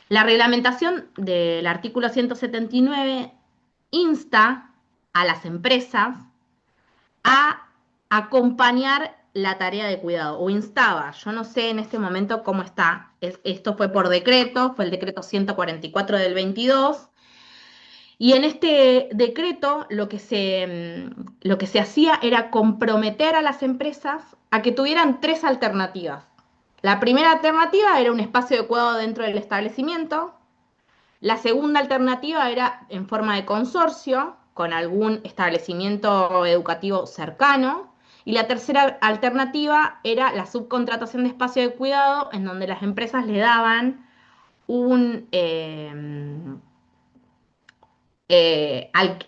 La reglamentación del artículo 179 insta a las empresas a acompañar la tarea de cuidado, o instaba, yo no sé en este momento cómo está, esto fue por decreto, fue el decreto 144 del 22, y en este decreto lo que se hacía era comprometer a las empresas a que tuvieran 3 alternativas. La primera alternativa era un espacio de cuidado dentro del establecimiento. La segunda alternativa era en forma de consorcio con algún establecimiento educativo cercano. Y la tercera alternativa era la subcontratación de espacio de cuidado, en donde las empresas le daban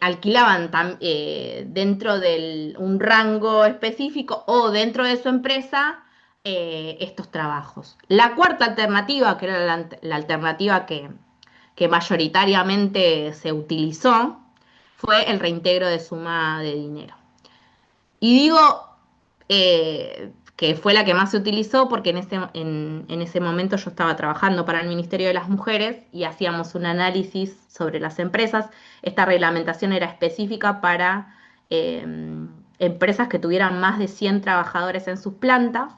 alquilaban dentro de un rango específico o dentro de su empresa estos trabajos. La cuarta alternativa, que era la alternativa que mayoritariamente se utilizó, fue el reintegro de suma de dinero. Y digo que fue la que más se utilizó porque en ese momento yo estaba trabajando para el Ministerio de las Mujeres y hacíamos un análisis sobre las empresas. Esta reglamentación era específica para empresas que tuvieran más de 100 trabajadores en sus plantas.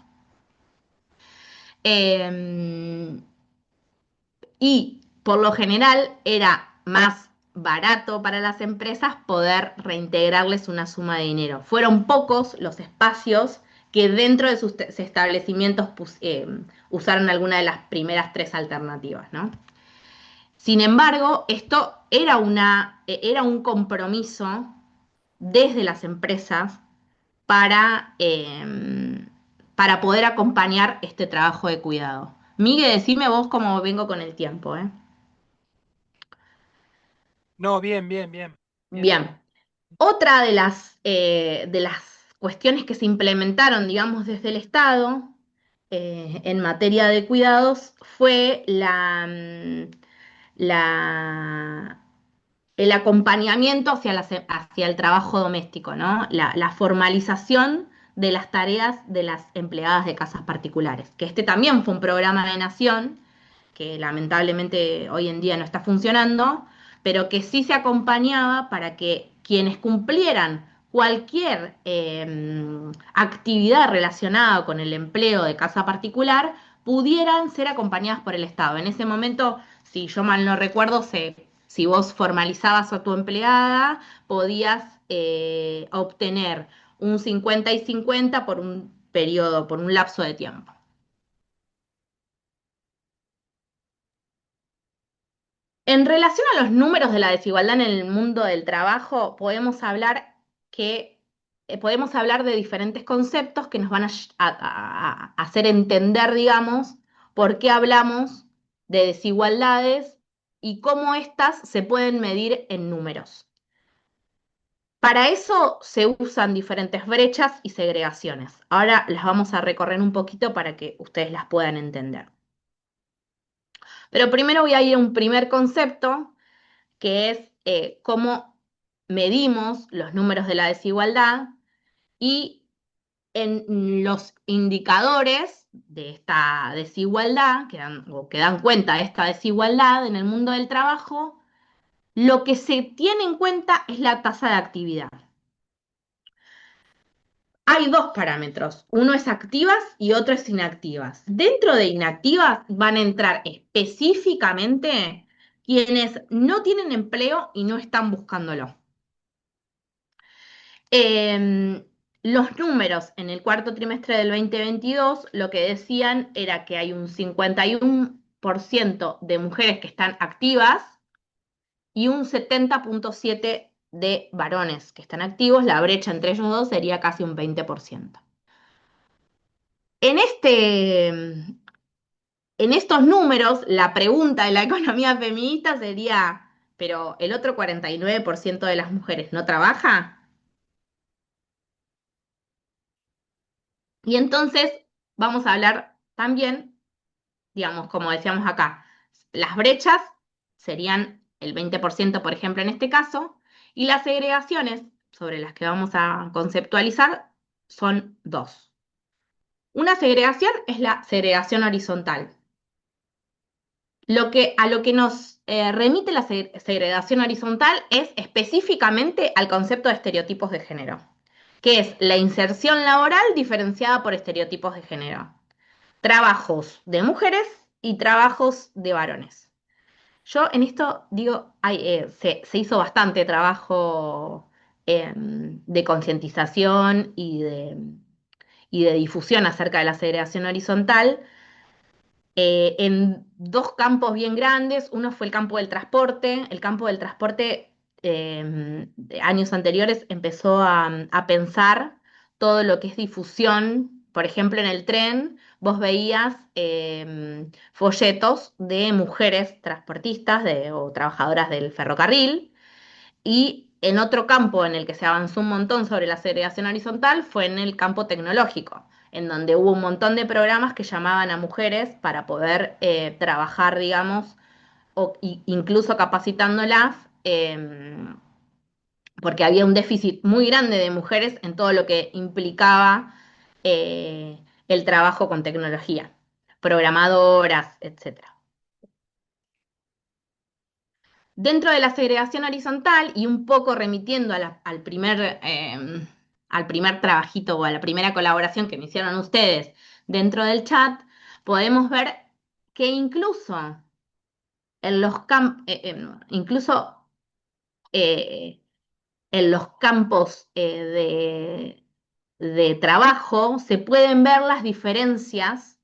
Y por lo general era más barato para las empresas poder reintegrarles una suma de dinero. Fueron pocos los espacios que dentro de sus establecimientos usaron alguna de las primeras tres alternativas, ¿no? Sin embargo, esto era un compromiso desde las empresas para poder acompañar este trabajo de cuidado. Miguel, decime vos cómo vengo con el tiempo, ¿eh? No, bien. Bien. Otra de las cuestiones que se implementaron, digamos, desde el Estado en materia de cuidados fue el acompañamiento hacia el trabajo doméstico, ¿no? La formalización de las tareas de las empleadas de casas particulares, que este también fue un programa de Nación, que lamentablemente hoy en día no está funcionando, pero que sí se acompañaba para que quienes cumplieran cualquier actividad relacionada con el empleo de casa particular pudieran ser acompañadas por el Estado. En ese momento, si yo mal no recuerdo, si vos formalizabas a tu empleada, podías obtener un 50 y 50 por un periodo, por un lapso de tiempo. En relación a los números de la desigualdad en el mundo del trabajo, podemos hablar de diferentes conceptos que nos van a hacer entender, digamos, por qué hablamos de desigualdades y cómo éstas se pueden medir en números. Para eso se usan diferentes brechas y segregaciones. Ahora las vamos a recorrer un poquito para que ustedes las puedan entender. Pero primero voy a ir a un primer concepto, que es cómo medimos los números de la desigualdad y en los indicadores de esta desigualdad, que dan cuenta de esta desigualdad en el mundo del trabajo, lo que se tiene en cuenta es la tasa de actividad. Hay dos parámetros, uno es activas y otro es inactivas. Dentro de inactivas van a entrar específicamente quienes no tienen empleo y no están buscándolo. Los números en el cuarto trimestre del 2022 lo que decían era que hay un 51% de mujeres que están activas y un 70.7% de varones que están activos. La brecha entre ellos dos sería casi un 20%. En estos números, la pregunta de la economía feminista sería, ¿pero el otro 49% de las mujeres no trabaja? Y entonces vamos a hablar también, digamos, como decíamos acá, las brechas serían el 20%, por ejemplo, en este caso, y las segregaciones sobre las que vamos a conceptualizar son dos. Una segregación es la segregación horizontal. A lo que nos remite la segregación horizontal es específicamente al concepto de estereotipos de género, que es la inserción laboral diferenciada por estereotipos de género. Trabajos de mujeres y trabajos de varones. Yo en esto digo, se hizo bastante trabajo de concientización y de difusión acerca de la segregación horizontal en dos campos bien grandes. Uno fue el campo del transporte. El campo del transporte de años anteriores empezó a pensar todo lo que es difusión. Por ejemplo, en el tren vos veías folletos de mujeres transportistas o trabajadoras del ferrocarril, y en otro campo en el que se avanzó un montón sobre la segregación horizontal fue en el campo tecnológico, en donde hubo un montón de programas que llamaban a mujeres para poder trabajar, digamos, incluso capacitándolas, porque había un déficit muy grande de mujeres en todo lo que implicaba el trabajo con tecnología, programadoras, etcétera. Dentro de la segregación horizontal, y un poco remitiendo al primer trabajito o a la primera colaboración que me hicieron ustedes dentro del chat, podemos ver que incluso en los campos de trabajo se pueden ver las diferencias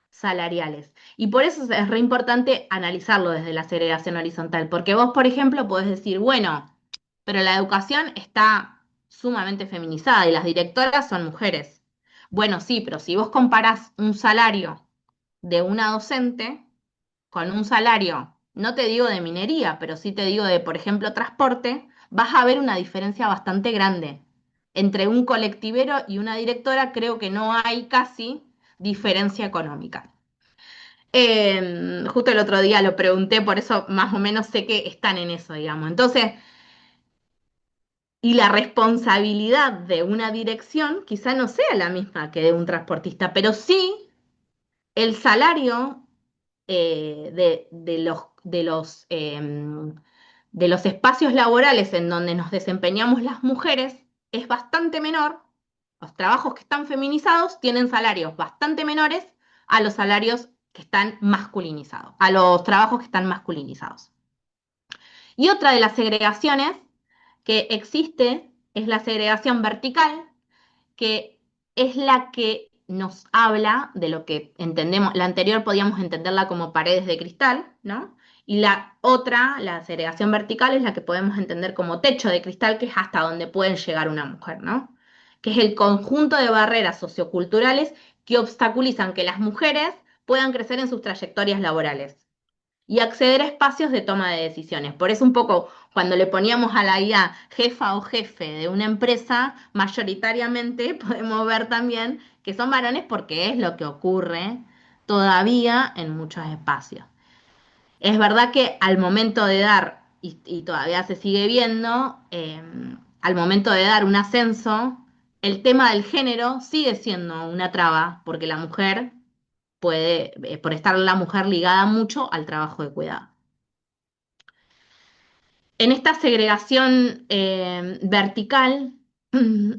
salariales. Y por eso es re importante analizarlo desde la segregación horizontal, porque vos, por ejemplo, podés decir, bueno, pero la educación está sumamente feminizada y las directoras son mujeres. Bueno, sí, pero si vos comparás un salario de una docente con un salario, no te digo de minería, pero sí te digo de, por ejemplo, transporte, vas a ver una diferencia bastante grande. Entre un colectivero y una directora creo que no hay casi diferencia económica. Justo el otro día lo pregunté, por eso más o menos sé que están en eso, digamos. Entonces, y la responsabilidad de una dirección quizá no sea la misma que de un transportista, pero sí el salario de los espacios laborales en donde nos desempeñamos las mujeres es bastante menor. Los trabajos que están feminizados tienen salarios bastante menores a los salarios que están masculinizados, a los trabajos que están masculinizados. Y otra de las segregaciones que existe es la segregación vertical, que es la que nos habla de lo que entendemos. La anterior podíamos entenderla como paredes de cristal, ¿no? Y la otra, la segregación vertical, es la que podemos entender como techo de cristal, que es hasta donde puede llegar una mujer, ¿no? Que es el conjunto de barreras socioculturales que obstaculizan que las mujeres puedan crecer en sus trayectorias laborales y acceder a espacios de toma de decisiones. Por eso un poco cuando le poníamos a la IA jefa o jefe de una empresa, mayoritariamente podemos ver también que son varones, porque es lo que ocurre todavía en muchos espacios. Es verdad que al momento de dar, y todavía se sigue viendo, al momento de dar un ascenso, el tema del género sigue siendo una traba, porque la mujer puede, por estar la mujer ligada mucho al trabajo de cuidado. En esta segregación vertical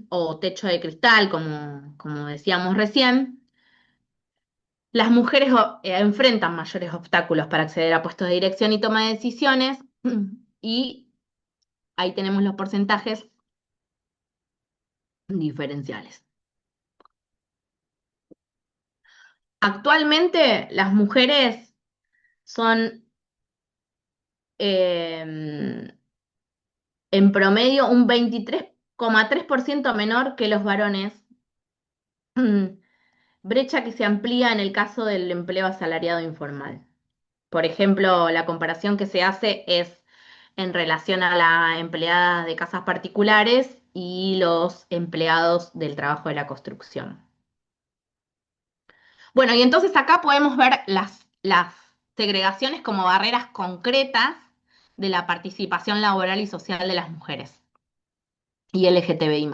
o techo de cristal, como decíamos recién, las mujeres enfrentan mayores obstáculos para acceder a puestos de dirección y toma de decisiones, y ahí tenemos los porcentajes diferenciales. Actualmente las mujeres son en promedio un 23,3% menor que los varones, brecha que se amplía en el caso del empleo asalariado informal. Por ejemplo, la comparación que se hace es en relación a las empleadas de casas particulares y los empleados del trabajo de la construcción. Bueno, y entonces acá podemos ver las segregaciones como barreras concretas de la participación laboral y social de las mujeres y LGTBI+.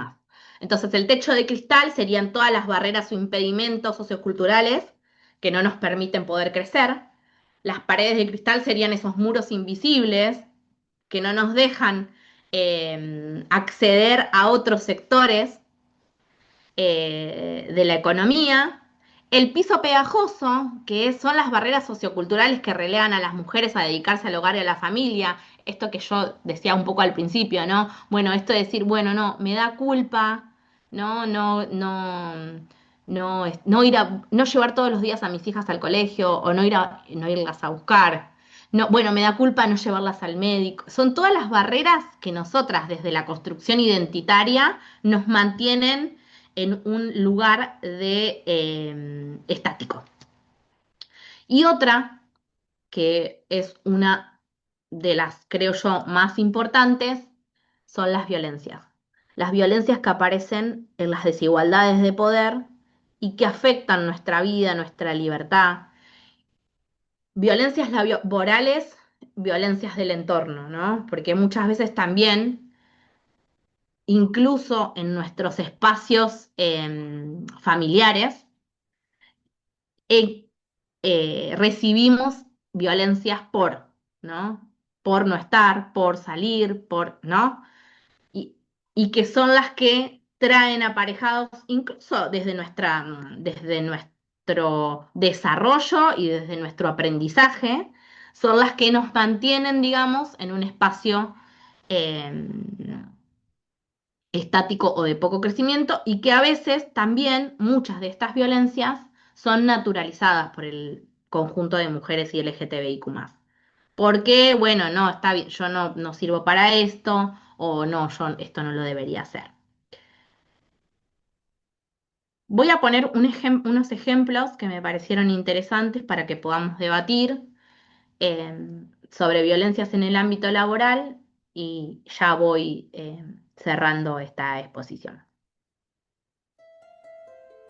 Entonces, el techo de cristal serían todas las barreras o impedimentos socioculturales que no nos permiten poder crecer. Las paredes de cristal serían esos muros invisibles que no nos dejan acceder a otros sectores de la economía. El piso pegajoso, que son las barreras socioculturales que relegan a las mujeres a dedicarse al hogar y a la familia. Esto que yo decía un poco al principio, ¿no? Bueno, esto de decir, bueno, no, me da culpa, no llevar todos los días a mis hijas al colegio, o no irlas a buscar. No, bueno, me da culpa no llevarlas al médico. Son todas las barreras que nosotras, desde la construcción identitaria, nos mantienen en un lugar estático. Y otra, que es una de las, creo yo, más importantes, son las violencias. Las violencias que aparecen en las desigualdades de poder y que afectan nuestra vida, nuestra libertad. Violencias laborales, violencias del entorno, ¿no? Porque muchas veces también, incluso en nuestros espacios familiares, eh, recibimos violencias ¿no? Por no estar, por salir, ¿no? Y, y que son las que traen aparejados, incluso desde nuestro desarrollo y desde nuestro aprendizaje, son las que nos mantienen, digamos, en un espacio eh, estático o de poco crecimiento y que a veces también muchas de estas violencias son naturalizadas por el conjunto de mujeres y LGTBIQ+. Porque, bueno, no, está bien, yo no sirvo para esto, o no, yo esto no lo debería hacer. Voy a poner unos ejemplos que me parecieron interesantes para que podamos debatir sobre violencias en el ámbito laboral y ya voy cerrando esta exposición.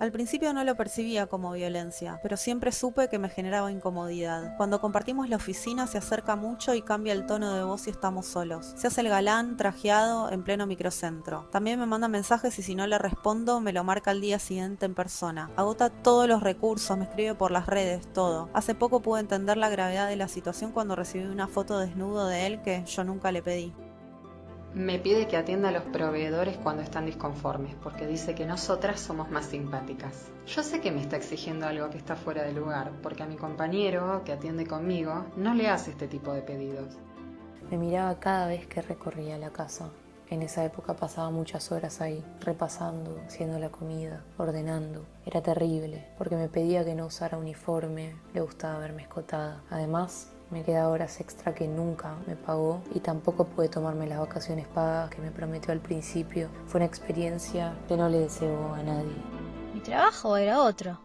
Al principio no lo percibía como violencia, pero siempre supe que me generaba incomodidad. Cuando compartimos la oficina se acerca mucho y cambia el tono de voz si estamos solos. Se hace el galán, trajeado, en pleno microcentro. También me manda mensajes y si no le respondo me lo marca al día siguiente en persona. Agota todos los recursos, me escribe por las redes, todo. Hace poco pude entender la gravedad de la situación cuando recibí una foto desnudo de él que yo nunca le pedí. Me pide que atienda a los proveedores cuando están disconformes, porque dice que nosotras somos más simpáticas. Yo sé que me está exigiendo algo que está fuera de lugar, porque a mi compañero, que atiende conmigo, no le hace este tipo de pedidos. Me miraba cada vez que recorría la casa. En esa época pasaba muchas horas ahí, repasando, haciendo la comida, ordenando. Era terrible, porque me pedía que no usara uniforme, le gustaba verme escotada. Además, me quedaba horas extra que nunca me pagó y tampoco pude tomarme las vacaciones pagas que me prometió al principio. Fue una experiencia que no le deseo a nadie. Mi trabajo era otro.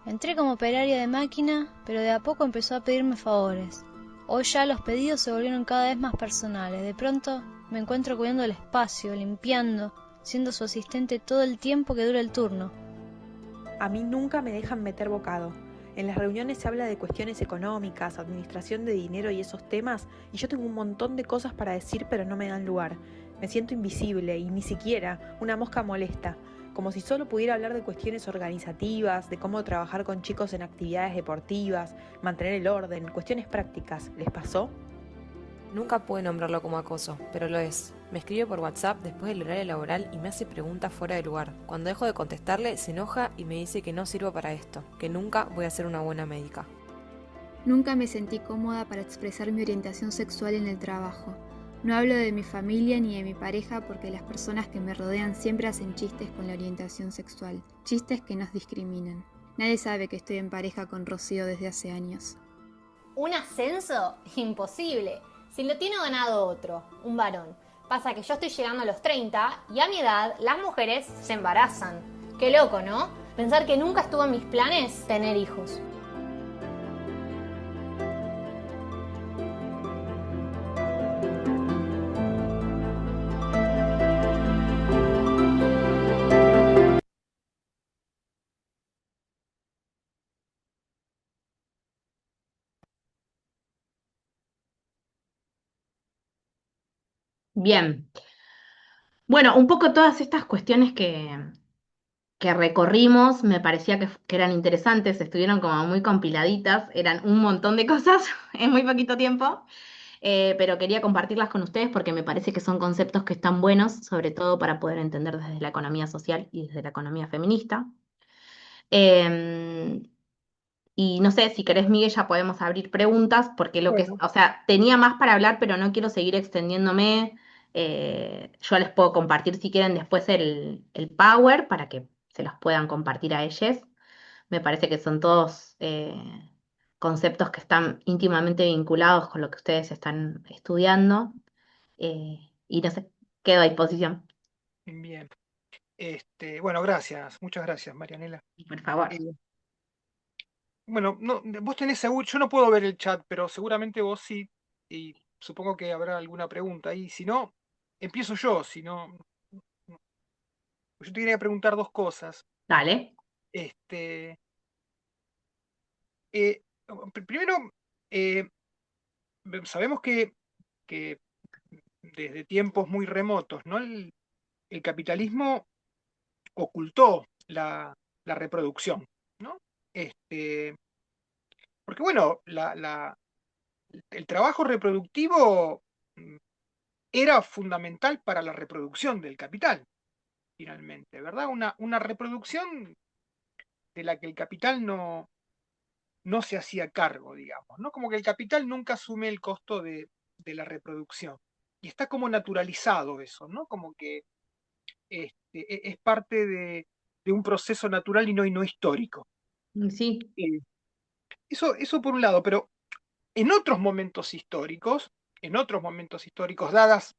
Entré como operaria de máquina, pero de a poco empezó a pedirme favores. Hoy ya los pedidos se volvieron cada vez más personales. De pronto me encuentro cuidando el espacio, limpiando, siendo su asistente todo el tiempo que dura el turno. A mí nunca me dejan meter bocado. En las reuniones se habla de cuestiones económicas, administración de dinero y esos temas, y yo tengo un montón de cosas para decir pero no me dan lugar. Me siento invisible y ni siquiera una mosca molesta, como si solo pudiera hablar de cuestiones organizativas, de cómo trabajar con chicos en actividades deportivas, mantener el orden, cuestiones prácticas. ¿Les pasó? Nunca pude nombrarlo como acoso, pero lo es. Me escribe por WhatsApp después del horario laboral y me hace preguntas fuera de lugar. Cuando dejo de contestarle, se enoja y me dice que no sirvo para esto, que nunca voy a ser una buena médica. Nunca me sentí cómoda para expresar mi orientación sexual en el trabajo. No hablo de mi familia ni de mi pareja porque las personas que me rodean siempre hacen chistes con la orientación sexual, chistes que nos discriminan. Nadie sabe que estoy en pareja con Rocío desde hace años. ¿Un ascenso? Imposible. Si lo tiene ganado otro, un varón. Pasa que yo estoy llegando a los 30 y a mi edad las mujeres se embarazan. Qué loco, ¿no? Pensar que nunca estuvo en mis planes tener hijos. Bien. Bueno, un poco todas estas cuestiones que recorrimos me parecía que eran interesantes, estuvieron como muy compiladitas, eran un montón de cosas en muy poquito tiempo, pero quería compartirlas con ustedes porque me parece que son conceptos que están buenos, sobre todo para poder entender desde la economía social y desde la economía feminista. Y no sé, si querés, Miguel, ya podemos abrir preguntas, porque o sea, tenía más para hablar, pero no quiero seguir extendiéndome. Yo les puedo compartir, si quieren, después el Power para que se los puedan compartir a ellos. Me parece que son todos conceptos que están íntimamente vinculados con lo que ustedes están estudiando. Y no sé, quedo a disposición. Bien. Bueno, gracias, muchas gracias, Marianela. Por favor. Bueno, no, vos tenés seguro, yo no puedo ver el chat, pero seguramente vos sí, y supongo que habrá alguna pregunta ahí. Si no, empiezo yo, si no. Yo te quería preguntar dos cosas. Dale. Primero, sabemos que desde tiempos muy remotos, ¿no? El capitalismo ocultó la reproducción, ¿no? Porque bueno, el trabajo reproductivo era fundamental para la reproducción del capital, finalmente, ¿verdad? Una reproducción de la que el capital no se hacía cargo, digamos, ¿no? Como que el capital nunca asume el costo de la reproducción. Y está como naturalizado eso, ¿no? Como que es parte de un proceso natural y no histórico. Sí. Eso por un lado, pero en otros momentos históricos, dadas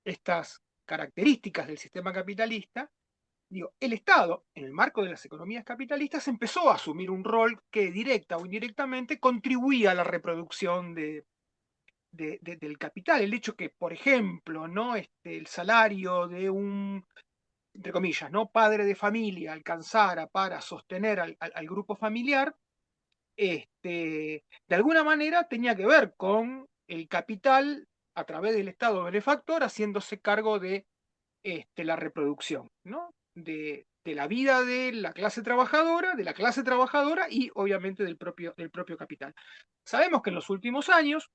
estas características del sistema capitalista, el Estado, en el marco de las economías capitalistas, empezó a asumir un rol que directa o indirectamente contribuía a la reproducción del capital. El hecho que, por ejemplo, ¿no? El salario de un, entre comillas, ¿no? padre de familia alcanzara para sostener al grupo familiar, de alguna manera tenía que ver con el capital a través del Estado benefactor haciéndose cargo de la reproducción, ¿no? de la vida de la clase trabajadora, y obviamente del propio capital. Sabemos que en los últimos años,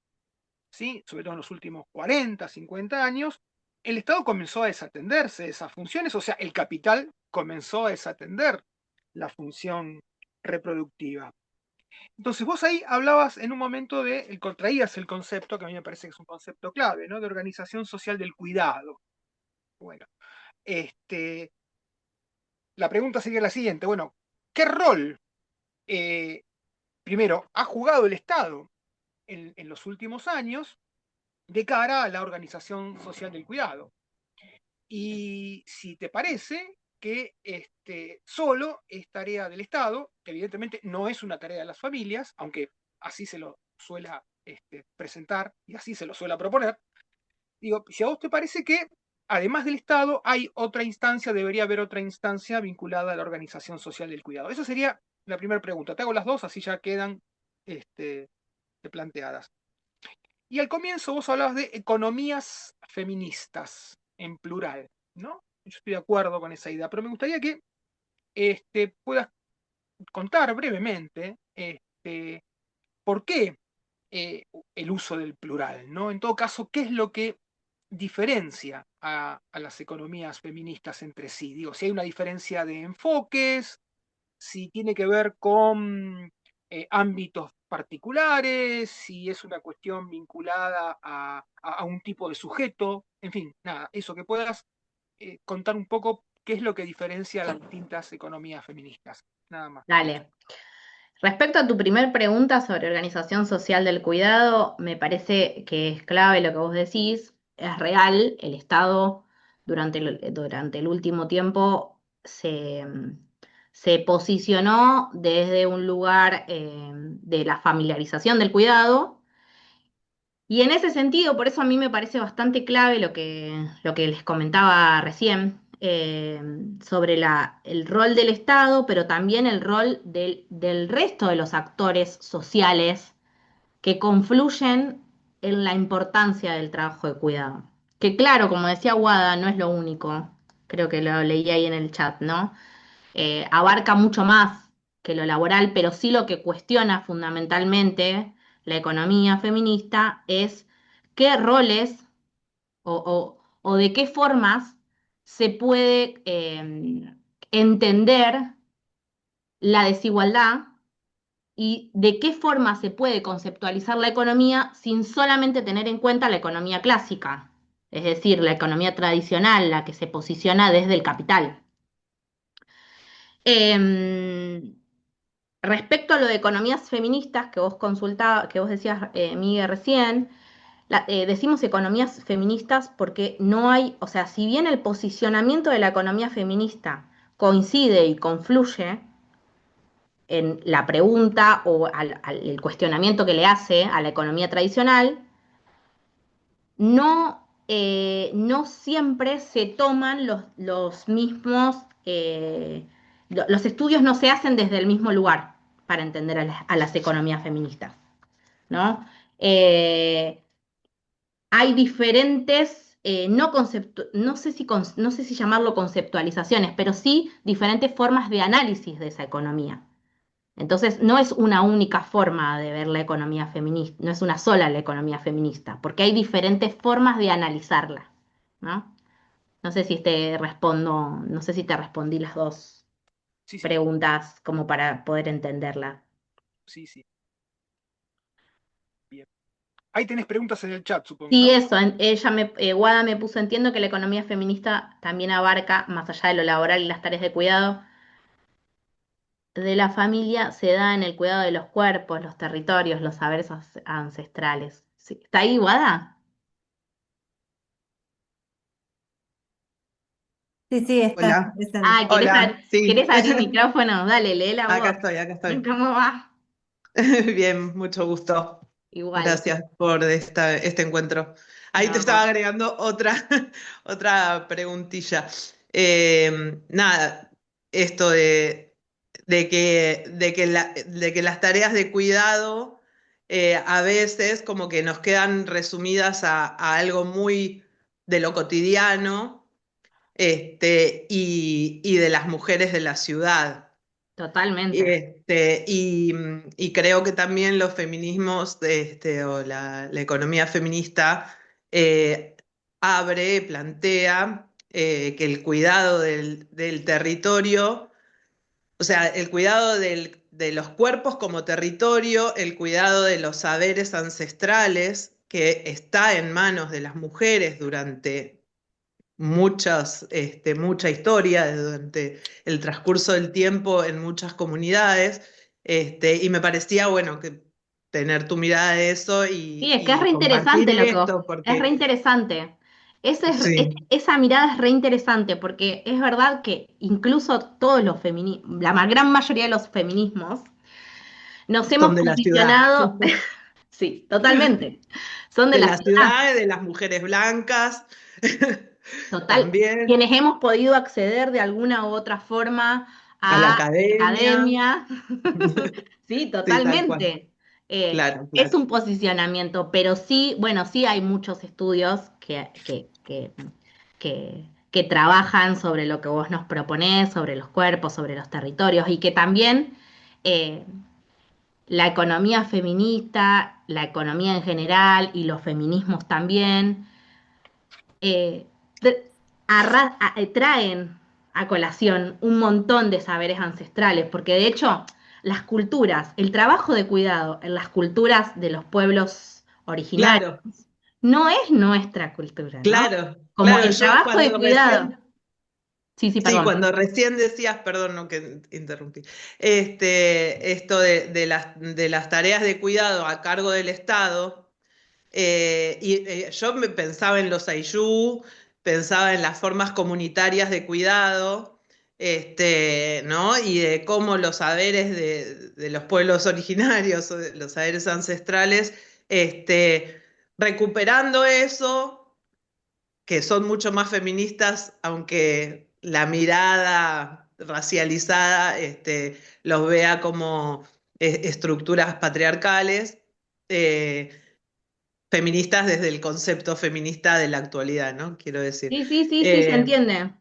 ¿sí? Sobre todo en los últimos 40, 50 años, el Estado comenzó a desatenderse de esas funciones, o sea, el capital comenzó a desatender la función reproductiva. Entonces vos ahí hablabas en un momento traías el concepto, que a mí me parece que es un concepto clave, ¿no? De organización social del cuidado. Bueno, la pregunta sería la siguiente, bueno, ¿qué rol, primero, ha jugado el Estado en los últimos años de cara a la organización social del cuidado? Y si te parece que solo es tarea del Estado, que evidentemente no es una tarea de las familias, aunque así se lo suela presentar y así se lo suele proponer, digo, si a vos te parece que además del Estado hay otra instancia, debería haber otra instancia vinculada a la organización social del cuidado. Esa sería la primera pregunta. Te hago las dos, así ya quedan planteadas. Y al comienzo vos hablabas de economías feministas, en plural, ¿no? Yo estoy de acuerdo con esa idea, pero me gustaría que puedas contar brevemente por qué el uso del plural, ¿no? En todo caso, ¿qué es lo que diferencia a las economías feministas entre sí? Digo, si hay una diferencia de enfoques, si tiene que ver con ámbitos particulares, si es una cuestión vinculada a un tipo de sujeto, en fin, nada, eso, que puedas contar un poco qué es lo que diferencia a las distintas economías feministas, nada más. Dale. Respecto a tu primer pregunta sobre organización social del cuidado, me parece que es clave lo que vos decís, es real, el Estado durante el último tiempo se posicionó desde un lugar de la familiarización del cuidado. Y en ese sentido, por eso a mí me parece bastante clave lo que les comentaba recién sobre el rol del Estado, pero también el rol del resto de los actores sociales que confluyen en la importancia del trabajo de cuidado. Que claro, como decía Wada, no es lo único, creo que lo leí ahí en el chat, ¿no? Abarca mucho más que lo laboral, pero sí lo que cuestiona fundamentalmente la economía feminista es qué roles o de qué formas se puede entender la desigualdad y de qué forma se puede conceptualizar la economía sin solamente tener en cuenta la economía clásica, es decir, la economía tradicional, la que se posiciona desde el capital. Respecto a lo de economías feministas que vos decías, Miguel, recién, decimos economías feministas porque no hay, o sea, si bien el posicionamiento de la economía feminista coincide y confluye en la pregunta o el cuestionamiento que le hace a la economía tradicional, no siempre se toman los mismos, los estudios no se hacen desde el mismo lugar para entender a las economías feministas, ¿no? Hay diferentes, no sé si llamarlo conceptualizaciones, pero sí diferentes formas de análisis de esa economía. Entonces, no es una única forma de ver la economía feminista, no es una sola la economía feminista, porque hay diferentes formas de analizarla, ¿no? No sé si no sé si te respondí las dos Sí, sí, preguntas como para poder entenderla. sí, sí. Bien. Ahí tenés preguntas en el chat, supongo, Sí, ¿no? eso, Guada me puso, entiendo que la economía feminista también abarca, más allá de lo laboral y las tareas de cuidado de la familia, se da en el cuidado de los cuerpos, los territorios, los saberes ancestrales. Sí. ¿Está ahí, Guada? Sí, sí, está Hola. presente. Ah, Hola, sí. ¿querés abrir micrófono? Dale, lee la Acá voz. estoy, acá estoy. ¿Cómo va? Bien, mucho gusto. Igual. Gracias por este encuentro. Ahí te No, estaba agregando otra, otra preguntilla. Nada, esto de que las tareas de cuidado a veces como que nos quedan resumidas a algo muy de lo cotidiano, y de las mujeres de la ciudad. totalmente. Y creo que también los feminismos o la economía feminista eh, plantea que el cuidado del territorio, o sea, el cuidado de los cuerpos como territorio, el cuidado de los saberes ancestrales, que está en manos de las mujeres durante mucha historia durante el transcurso del tiempo en muchas comunidades, y me parecía, bueno, que tener tu mirada de eso Sí, es que es y re compartir interesante esto, es re porque interesante. sí, Esa mirada es re interesante porque es verdad que incluso todos la gran mayoría de los feminismos nos hemos son de la ciudad, posicionado, sí, totalmente, son de de la la ciudad, ciudad, de las mujeres blancas, total, también quienes hemos podido acceder de alguna u otra forma a la a academia, academia, sí, sí, tal cual, totalmente. claro, Es claro. un posicionamiento, pero sí, bueno, sí hay muchos estudios que trabajan sobre lo que vos nos proponés, sobre los cuerpos, sobre los territorios, y que también eh, la economía feminista, la economía en general y los feminismos también eh, tr- traen a colación un montón de saberes ancestrales, porque de hecho las culturas, el trabajo de cuidado en las culturas de los pueblos originarios Claro, no es nuestra cultura, ¿no? claro, Como claro, el yo trabajo de cuando cuidado. recién Sí, sí, Sí, perdón. cuando recién decías, perdón, no que interrumpí, esto de las tareas de cuidado a cargo del Estado, yo pensaba en los ayllu, pensaba en las formas comunitarias de cuidado, ¿no? Y de cómo los saberes de los pueblos originarios, o de los saberes ancestrales, recuperando eso que son mucho más feministas, aunque la mirada racializada los vea como estructuras patriarcales, eh, feministas desde el concepto feminista de la actualidad, ¿no? Quiero decir. Sí, sí, sí, sí, se entiende.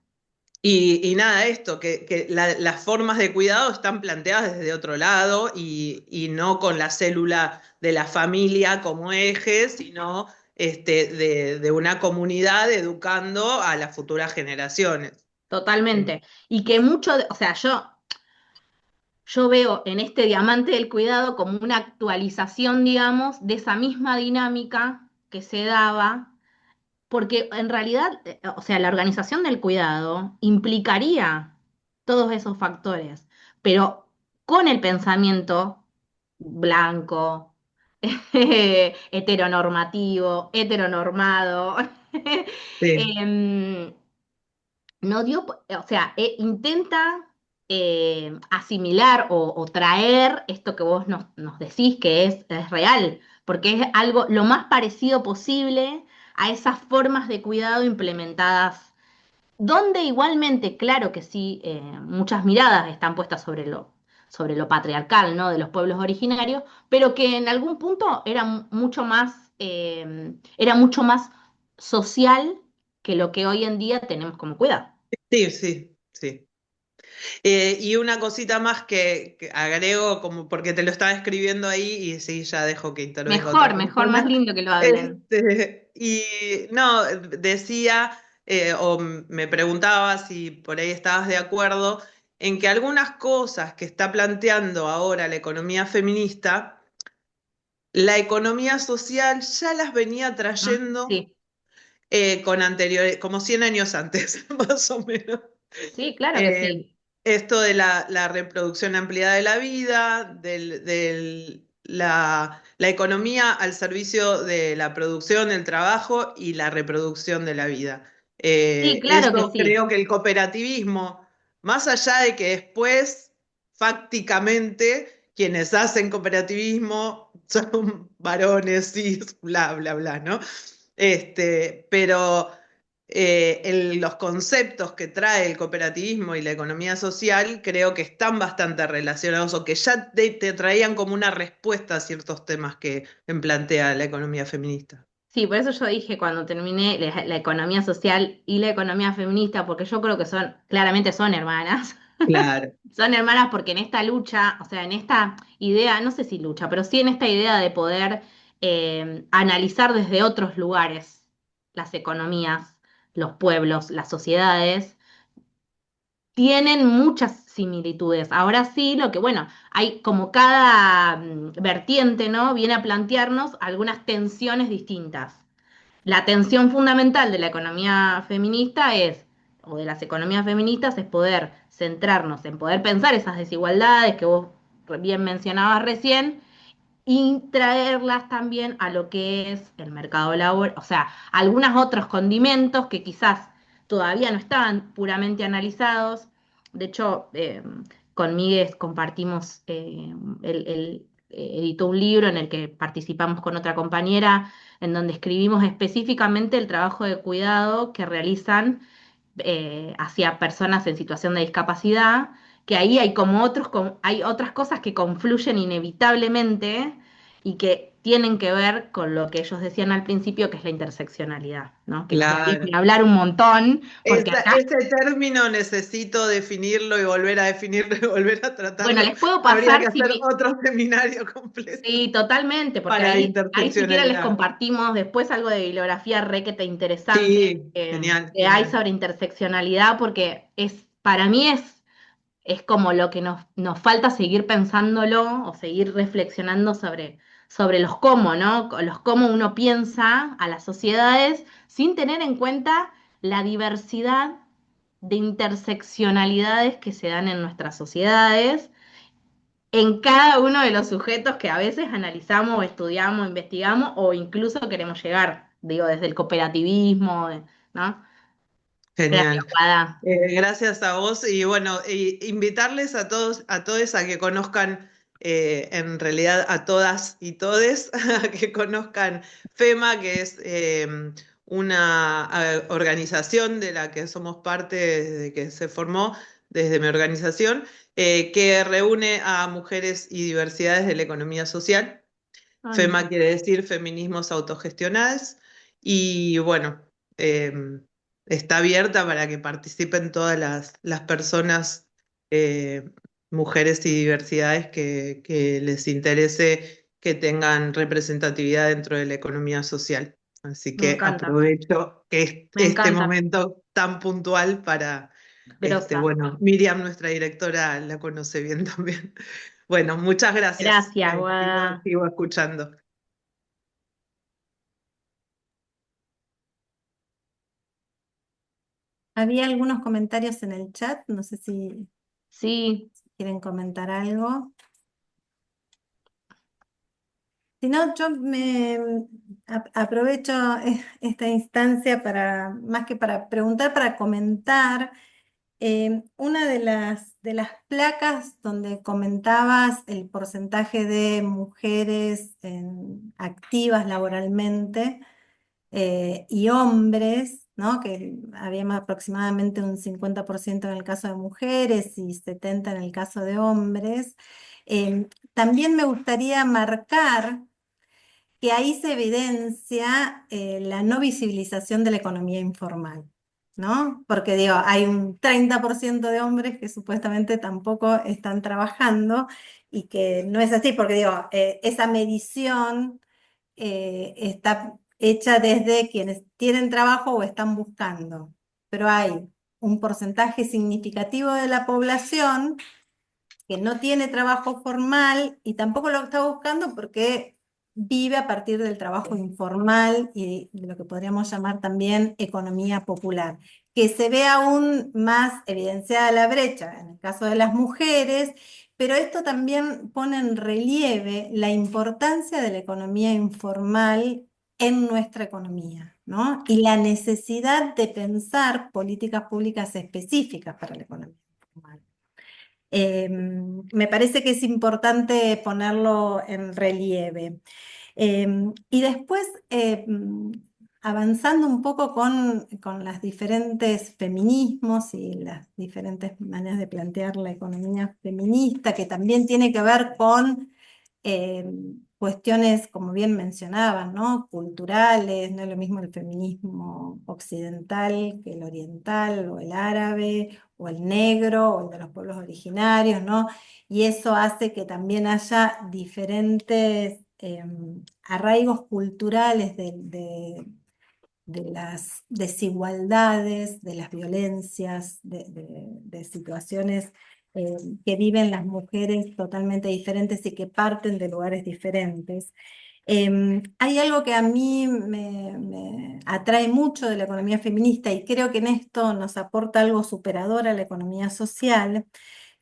Y nada, esto, que las formas de cuidado están planteadas desde otro lado y no con la célula de la familia como eje, sino de una comunidad educando a las futuras generaciones. Totalmente. Y que o sea, yo veo en este diamante del cuidado como una actualización, digamos, de esa misma dinámica que se daba, porque en realidad, o sea, la organización del cuidado implicaría todos esos factores, pero con el pensamiento blanco, heteronormativo, heteronormado. Sí. No dio, o sea, intenta asimilar o traer esto que vos nos decís que es real, porque es algo lo más parecido posible a esas formas de cuidado implementadas, donde igualmente, claro que sí, muchas miradas están puestas sobre lo patriarcal, ¿no? De los pueblos originarios, pero que en algún punto era mucho más social que lo que hoy en día tenemos como cuidado. Sí, sí, sí. Y una cosita más que agrego, como porque te lo estaba escribiendo ahí y sí, ya dejo que intervenga otra Mejor, más persona. lindo que lo hablen. Y no, decía, o me preguntaba si por ahí estabas de acuerdo en que algunas cosas que está planteando ahora la economía feminista, la economía social ya las venía trayendo Sí, con anteriores, como 100 años antes, más o menos. sí, claro que sí. Esto de la reproducción ampliada de la vida, la economía al servicio de la producción, el trabajo y la reproducción de la vida. Sí, claro que Eso sí. creo que el cooperativismo, más allá de que después, fácticamente, quienes hacen cooperativismo son varones, cis, bla, bla, bla, ¿no? Pero los conceptos que trae el cooperativismo y la economía social creo que están bastante relacionados o que ya te traían como una respuesta a ciertos temas que plantea la economía feminista. Sí, por eso yo dije cuando terminé la economía social y la economía feminista, porque yo creo que claramente son hermanas. Claro. Son hermanas porque en esta lucha, o sea, en esta idea, no sé si lucha, pero sí en esta idea de poder analizar desde otros lugares las economías, los pueblos, las sociedades, tienen muchas similitudes. Ahora sí, lo que, bueno, hay como cada vertiente, ¿no? Viene a plantearnos algunas tensiones distintas. La tensión fundamental de la economía feminista o de las economías feministas, es poder centrarnos en poder pensar esas desigualdades que vos bien mencionabas recién y traerlas también a lo que es el mercado laboral, o sea, algunos otros condimentos que quizás todavía no estaban puramente analizados. De hecho, con Miguel compartimos, él editó un libro en el que participamos con otra compañera, en donde escribimos específicamente el trabajo de cuidado que realizan hacia personas en situación de discapacidad, que ahí hay hay otras cosas que confluyen inevitablemente y que tienen que ver con lo que ellos decían al principio, que es la interseccionalidad, ¿no? Que nos daría Claro. para hablar un montón, porque acá, Ese término necesito definirlo y volver a definirlo y volver a tratarlo. bueno, les puedo Habría pasar que hacer otro seminario completo Sí, totalmente, porque para la ahí si quieren les interseccionalidad. compartimos después algo de bibliografía requete interesante Sí, genial. que hay sobre interseccionalidad, porque para mí es como lo que nos falta seguir pensándolo o seguir reflexionando sobre los cómo, ¿no? Los cómo uno piensa a las sociedades sin tener en cuenta la diversidad de interseccionalidades que se dan en nuestras sociedades en cada uno de los sujetos que a veces analizamos, estudiamos, investigamos o incluso queremos llegar, digo, desde el cooperativismo, ¿no? Gracias, Genial. Guada. Gracias a vos y bueno, invitarles a todos, a todos a que conozcan, en realidad a todas y todes, a que conozcan FEMA, que es una organización de la que somos parte desde que se formó, desde mi organización, que reúne a mujeres y diversidades de la economía social. FEMA quiere decir feminismos autogestionados y bueno, está abierta para que participen todas las personas, mujeres y diversidades que les interese que tengan representatividad dentro de la economía social. Así Me que encanta. aprovecho este encanta. momento tan puntual para, Grosa. bueno, Miriam, nuestra directora, la conoce bien también. Bueno, muchas gracias. Gracias, Guada. Sigo escuchando. Había algunos comentarios en el chat, no sé si Sí. quieren comentar algo. Si no, yo aprovecho esta instancia para, más que para preguntar, para comentar. Una de las placas donde comentabas el porcentaje de mujeres activas laboralmente y hombres, ¿no? Que había aproximadamente un 50% en el caso de mujeres y 70% en el caso de hombres. También me gustaría marcar que ahí se evidencia la no visibilización de la economía informal, ¿no? Porque digo, hay un 30% de hombres que supuestamente tampoco están trabajando y que no es así, porque digo, esa medición está hecha desde quienes tienen trabajo o están buscando, pero hay un porcentaje significativo de la población que no tiene trabajo formal y tampoco lo está buscando porque vive a partir del trabajo informal y de lo que podríamos llamar también economía popular, que se ve aún más evidenciada la brecha en el caso de las mujeres, pero esto también pone en relieve la importancia de la economía informal en nuestra economía, ¿no? Y la necesidad de pensar políticas públicas específicas para la economía informal. Me parece que es importante ponerlo en relieve. Y después, avanzando un poco con los diferentes feminismos y las diferentes maneras de plantear la economía feminista, que también tiene que ver con cuestiones, como bien mencionaban, ¿no? Culturales, no es lo mismo el feminismo occidental que el oriental, o el árabe, o el negro, o el de los pueblos originarios, ¿no? Y eso hace que también haya diferentes arraigos culturales de las desigualdades, de las violencias, de situaciones que viven las mujeres totalmente diferentes y que parten de lugares diferentes. Hay algo que a mí me atrae mucho de la economía feminista y creo que en esto nos aporta algo superador a la economía social,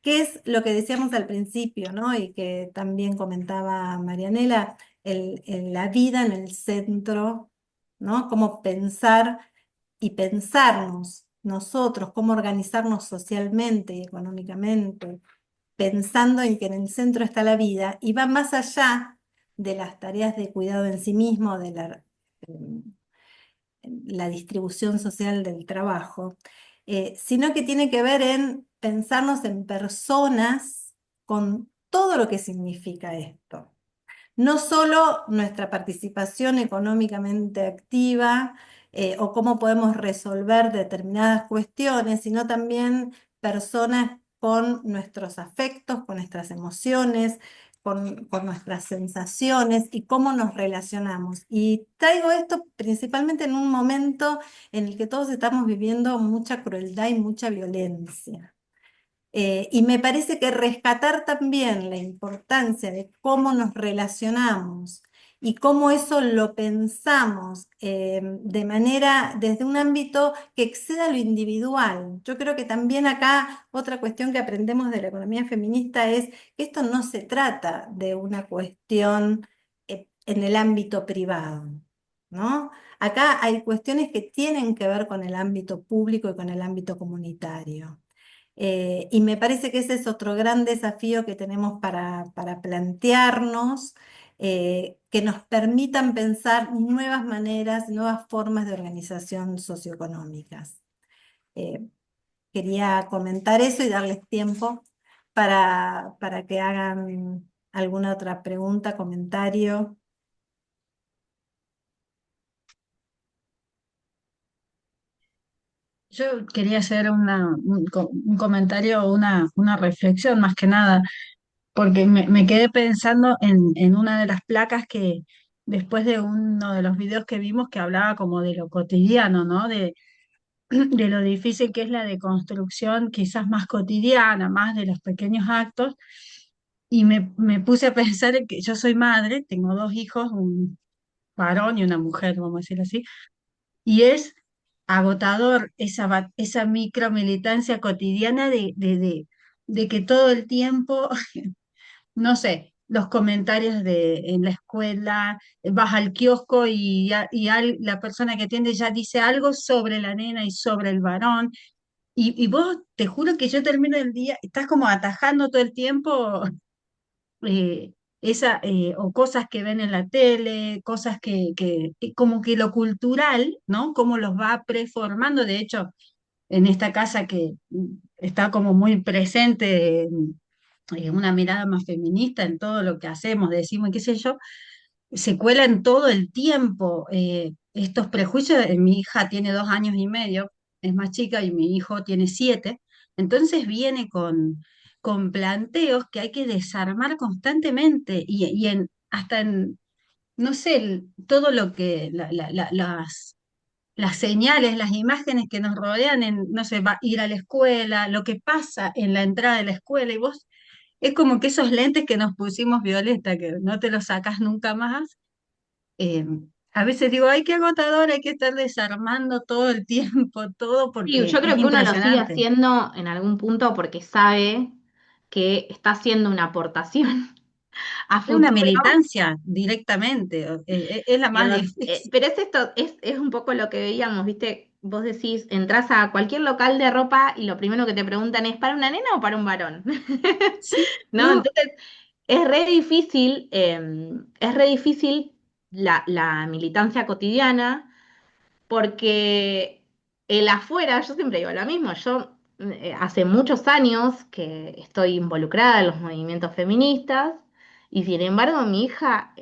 que es lo que decíamos al principio, ¿no? Y que también comentaba Marianela, la vida en el centro, ¿no? Cómo pensar y pensarnos nosotros, cómo organizarnos socialmente y económicamente, pensando en que en el centro está la vida y va más allá de las tareas de cuidado en sí mismo, de la distribución social del trabajo, sino que tiene que ver en pensarnos en personas con todo lo que significa esto. No solo nuestra participación económicamente activa o cómo podemos resolver determinadas cuestiones, sino también personas con nuestros afectos, con nuestras emociones, con nuestras sensaciones y cómo nos relacionamos. Y traigo esto principalmente en un momento en el que todos estamos viviendo mucha crueldad y mucha violencia. Y me parece que rescatar también la importancia de cómo nos relacionamos y cómo eso lo pensamos de manera, desde un ámbito que exceda lo individual. Yo creo que también acá otra cuestión que aprendemos de la economía feminista es que esto no se trata de una cuestión en el ámbito privado, ¿no? Acá hay cuestiones que tienen que ver con el ámbito público y con el ámbito comunitario. Y me parece que ese es otro gran desafío que tenemos para plantearnos, que nos permitan pensar nuevas maneras, nuevas formas de organización socioeconómicas. Quería comentar eso y darles tiempo para que hagan alguna otra pregunta, comentario. Yo quería hacer un comentario, una reflexión más que nada, porque me quedé pensando en una de las placas que después de uno de los videos que vimos que hablaba como de lo cotidiano, ¿no? De lo difícil que es la deconstrucción quizás más cotidiana, más de los pequeños actos, y me puse a pensar en que yo soy madre, tengo dos hijos, un varón y una mujer, vamos a decir así, y es agotador esa micromilitancia cotidiana de que todo el tiempo, no sé, los comentarios en la escuela, vas al kiosco la persona que atiende ya dice algo sobre la nena y sobre el varón, y vos, te juro que yo termino el día, estás como atajando todo el tiempo eh, o cosas que ven en la tele, cosas que como que lo cultural, ¿no? Cómo los va preformando. De hecho, en esta casa que está como muy presente una mirada más feminista en todo lo que hacemos, decimos, y qué sé yo, se cuelan todo el tiempo estos prejuicios. Mi hija tiene 2 años y medio, es más chica, y mi hijo tiene 7, entonces viene con planteos que hay que desarmar constantemente hasta en, no sé, todo lo que, las señales, las imágenes que nos rodean no sé, ir a la escuela, lo que pasa en la entrada de la escuela, y vos, es como que esos lentes que nos pusimos, Violeta, que no te los sacas nunca más. eh, a veces digo, ay, qué agotador, hay que estar desarmando todo el tiempo, todo, Sí, porque yo es creo que uno lo sigue impresionante. haciendo en algún punto porque sabe que está haciendo una aportación a Es una futuro. militancia directamente, es la más Digamos, difícil. pero es esto, es un poco lo que veíamos, ¿viste? Vos decís, entras a cualquier local de ropa y lo primero que te preguntan es, ¿para una nena o para un varón? Sí, ¿No? no, Entonces, es re difícil la militancia cotidiana porque el afuera, yo siempre digo lo mismo, yo hace muchos años que estoy involucrada en los movimientos feministas y sin embargo mi hija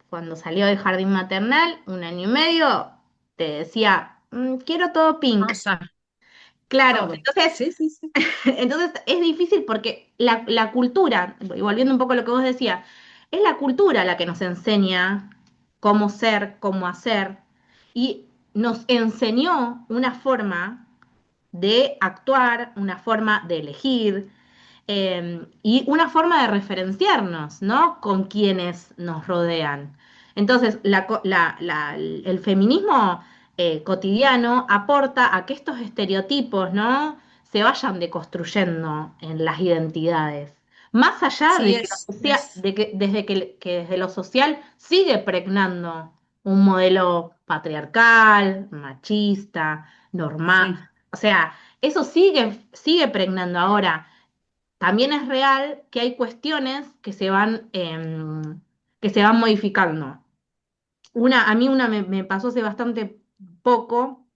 cuando salió del jardín maternal, 1 año y medio, te decía, quiero todo pink". rosa, Claro, todo. entonces, Sí, sí, sí. entonces es difícil porque la cultura, y volviendo un poco a lo que vos decías, es la cultura la que nos enseña cómo ser, cómo hacer, y nos enseñó una forma de actuar, una forma de elegir, y una forma de referenciarnos, ¿no? Con quienes nos rodean. Entonces, el feminismo cotidiano aporta a que estos estereotipos, ¿no? Se vayan deconstruyendo en las identidades. Más allá Sí, de que, que desde lo social sigue pregnando un modelo patriarcal, machista, normal. sí. O sea, eso sigue pregnando ahora. También es real que hay cuestiones que se van modificando. A mí una me pasó hace bastante poco.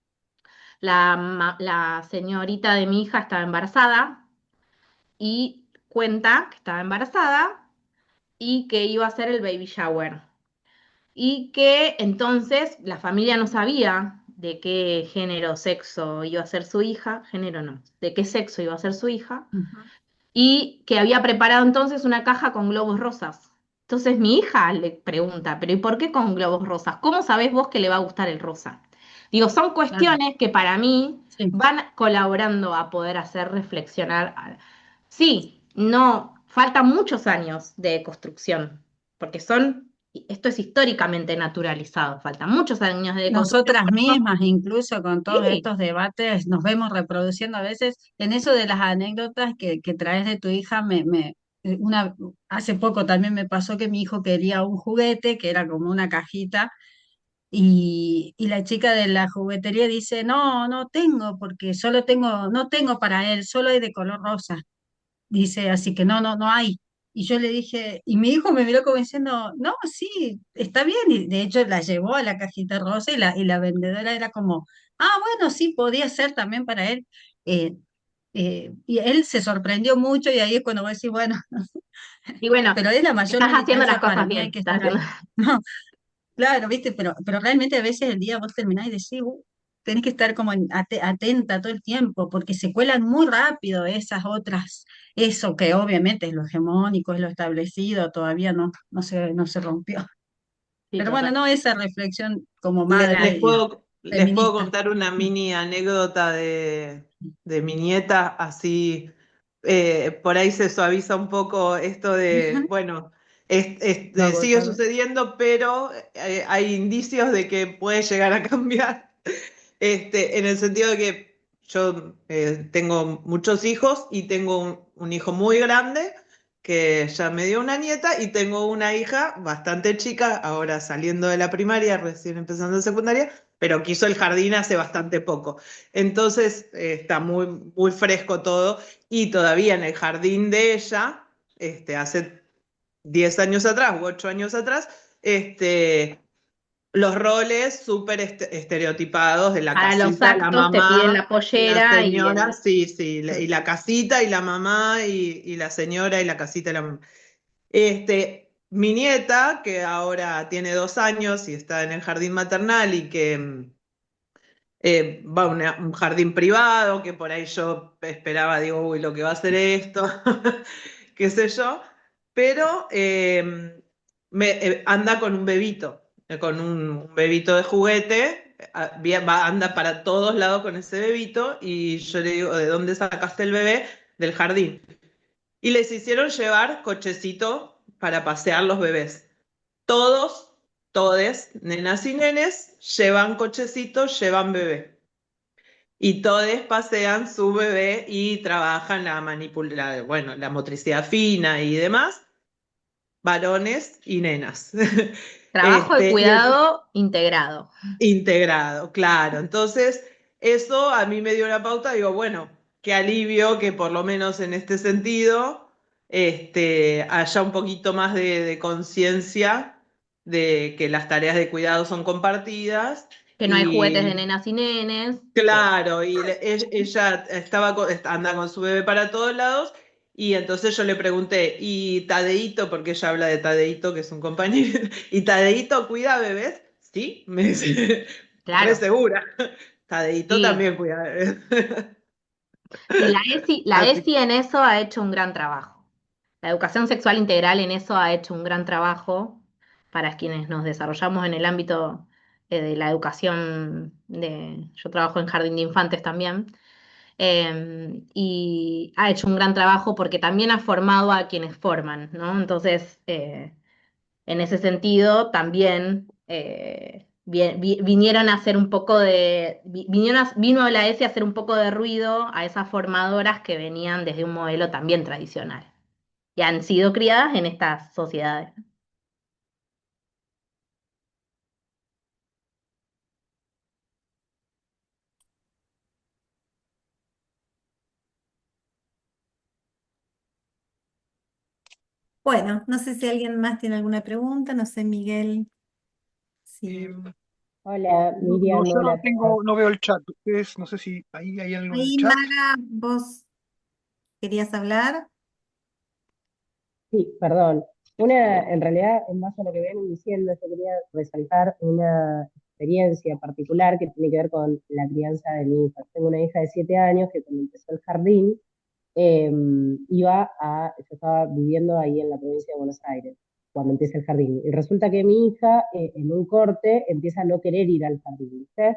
La señorita de mi hija estaba embarazada y cuenta que estaba embarazada y que iba a hacer el baby shower. Y que entonces la familia no sabía de qué género, sexo iba a ser su hija, género no, de qué sexo iba a ser su hija, Ujú. y que había preparado entonces una caja con globos rosas. Entonces mi hija le pregunta, pero ¿y por qué con globos rosas? ¿Cómo sabés vos que le va a gustar el rosa? Digo, son Claro, cuestiones que para mí sí. van colaborando a poder hacer reflexionar. Sí, no, faltan muchos años de construcción, porque esto es históricamente naturalizado, faltan muchos años de construcción. Nosotras mismas, incluso con todos Sí, estos debates, nos vemos reproduciendo a veces en eso de las anécdotas que traes de tu hija. Hace poco también me pasó que mi hijo quería un juguete que era como una cajita, y la chica de la juguetería dice, no, no tengo, porque no tengo para él, solo hay de color rosa. Dice, así que no, no, no hay. Y yo le dije, y mi hijo me miró como diciendo, no, sí, está bien. Y de hecho la llevó a la cajita rosa, y la vendedora era como, ah, bueno, sí, podía ser también para él. Eh, y él se sorprendió mucho, y ahí es cuando voy a decir, bueno, y bueno, pero es la mayor estás haciendo las militancia para cosas mí, bien, hay que estás estar haciendo. ahí. No, claro, viste, pero realmente a veces el día vos terminás y decís, tenés que estar como atenta todo el tiempo, porque se cuelan muy rápido esas otras, eso que obviamente es lo hegemónico, es lo establecido, todavía no se rompió. Sí, Pero bueno, total. no esa reflexión como Le- madre Les y puedo, les puedo feminista. contar una mini anécdota de mi nieta, así por ahí se suaviza un poco esto de, bueno, Lo sigue agotado. sucediendo, pero hay indicios de que puede llegar a cambiar, en el sentido de que yo tengo muchos hijos y tengo un hijo muy grande que ya me dio una nieta, y tengo una hija bastante chica, ahora saliendo de la primaria, recién empezando en secundaria, pero quiso el jardín hace bastante poco. Entonces está muy, muy fresco todo, y todavía en el jardín de ella, hace 10 años atrás u 8 años atrás, los roles súper estereotipados de la Para los casita, la actos te piden mamá, la la pollera y señora, sí, sí, y la casita y la mamá y la señora y la casita y la mamá. Mi nieta, que ahora tiene 2 años y está en el jardín maternal y que va a un jardín privado, que por ahí yo esperaba, digo, uy, lo que va a hacer esto, qué sé yo, pero anda con un bebito, con un bebito de juguete, anda para todos lados con ese bebito, y yo le digo, ¿de dónde sacaste el bebé? Del jardín. Y les hicieron llevar cochecito para pasear los bebés. Todos, todes, nenas y nenes, llevan cochecito, llevan bebé. Y todes pasean su bebé y trabajan la motricidad fina y demás, varones y nenas. trabajo de Y eso, cuidado integrado. integrado, claro. Entonces, eso a mí me dio la pauta, digo, bueno, qué alivio que por lo menos en este sentido haya un poquito más de conciencia de que las tareas de cuidado son compartidas. Que no hay juguetes de nenas y nenes. Claro, y ella anda con su bebé para todos lados, y entonces yo le pregunté, ¿y Tadeito? Porque ella habla de Tadeito, que es un compañero, ¿y Tadeito cuida bebés? Sí, me dice, Claro. re segura. Tadeito Sí. también cuida bebés. Sí, la ESI en eso ha hecho un gran trabajo. La educación sexual integral en eso ha hecho un gran trabajo para quienes nos desarrollamos en el ámbito de la educación. Yo trabajo en jardín de infantes también. Y ha hecho un gran trabajo porque también ha formado a quienes forman, ¿no? Entonces, en ese sentido, también vinieron a hacer un poco vino la ESI a hacer un poco de ruido a esas formadoras que venían desde un modelo también tradicional y han sido criadas en estas sociedades. Bueno, no sé si alguien más tiene alguna pregunta, no sé, Miguel. Sí. Hola, No, Miriam, yo hola a todos. no veo el chat. Ustedes, no sé si ahí hay algo en el Ahí, chat. Maga, vos querías hablar. Sí, perdón. En realidad, en base a lo que vienen diciendo, yo quería resaltar una experiencia particular que tiene que ver con la crianza de mi hija. Tengo una hija de 7 años que cuando empezó el jardín, yo estaba viviendo ahí en la provincia de Buenos Aires, cuando empieza el jardín. Y resulta que mi hija, en un corte, empieza a no querer ir al jardín, ¿viste?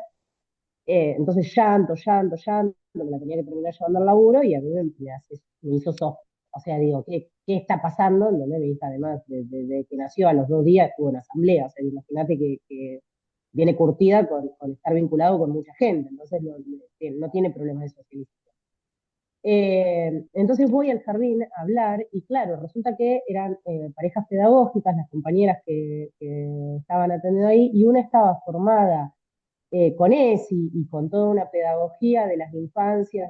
Entonces llanto, llanto, llanto, me la tenía que terminar llevando al laburo, y a mí me hizo soft. O sea, digo, ¿qué está pasando? En donde mi hija, además, desde que nació a los 2 días, estuvo en asamblea. O sea, imagínate que viene curtida con estar vinculado con mucha gente, entonces no tiene problemas de socialización. Entonces voy al jardín a hablar, y claro, resulta que eran parejas pedagógicas, las compañeras que estaban atendiendo ahí, y una estaba formada con ESI y con toda una pedagogía de las infancias,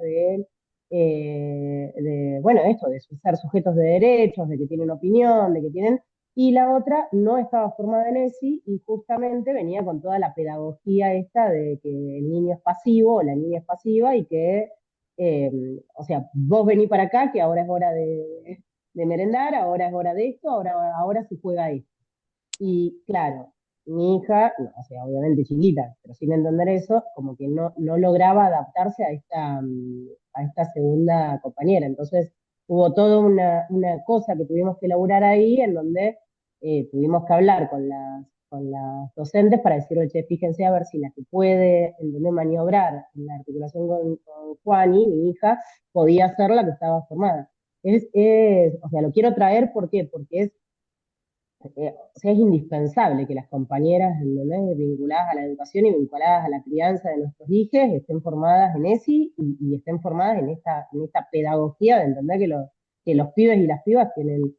bueno, esto, de ser sujetos de derechos, de que tienen opinión, de que tienen, y la otra no estaba formada en ESI y justamente venía con toda la pedagogía esta de que el niño es pasivo o la niña es pasiva, y que, eh, o sea, vos vení para acá, que ahora es hora de merendar, ahora es hora de esto, ahora se juega esto. Y claro, mi hija, no, o sea, obviamente chiquita, pero sin entender eso, como que no lograba adaptarse a esta segunda compañera. Entonces hubo toda una cosa que tuvimos que elaborar ahí, en donde tuvimos que hablar con las docentes para decirle, che, fíjense a ver si la que puede, en donde maniobrar en la articulación con Juani, mi hija, podía ser la que estaba formada. O sea, lo quiero traer, ¿por qué? Porque o sea, es indispensable que las compañeras, ¿entendés?, vinculadas a la educación y vinculadas a la crianza de nuestros hijos estén formadas en ESI y estén formadas en esta pedagogía de entender que los pibes y las pibas tienen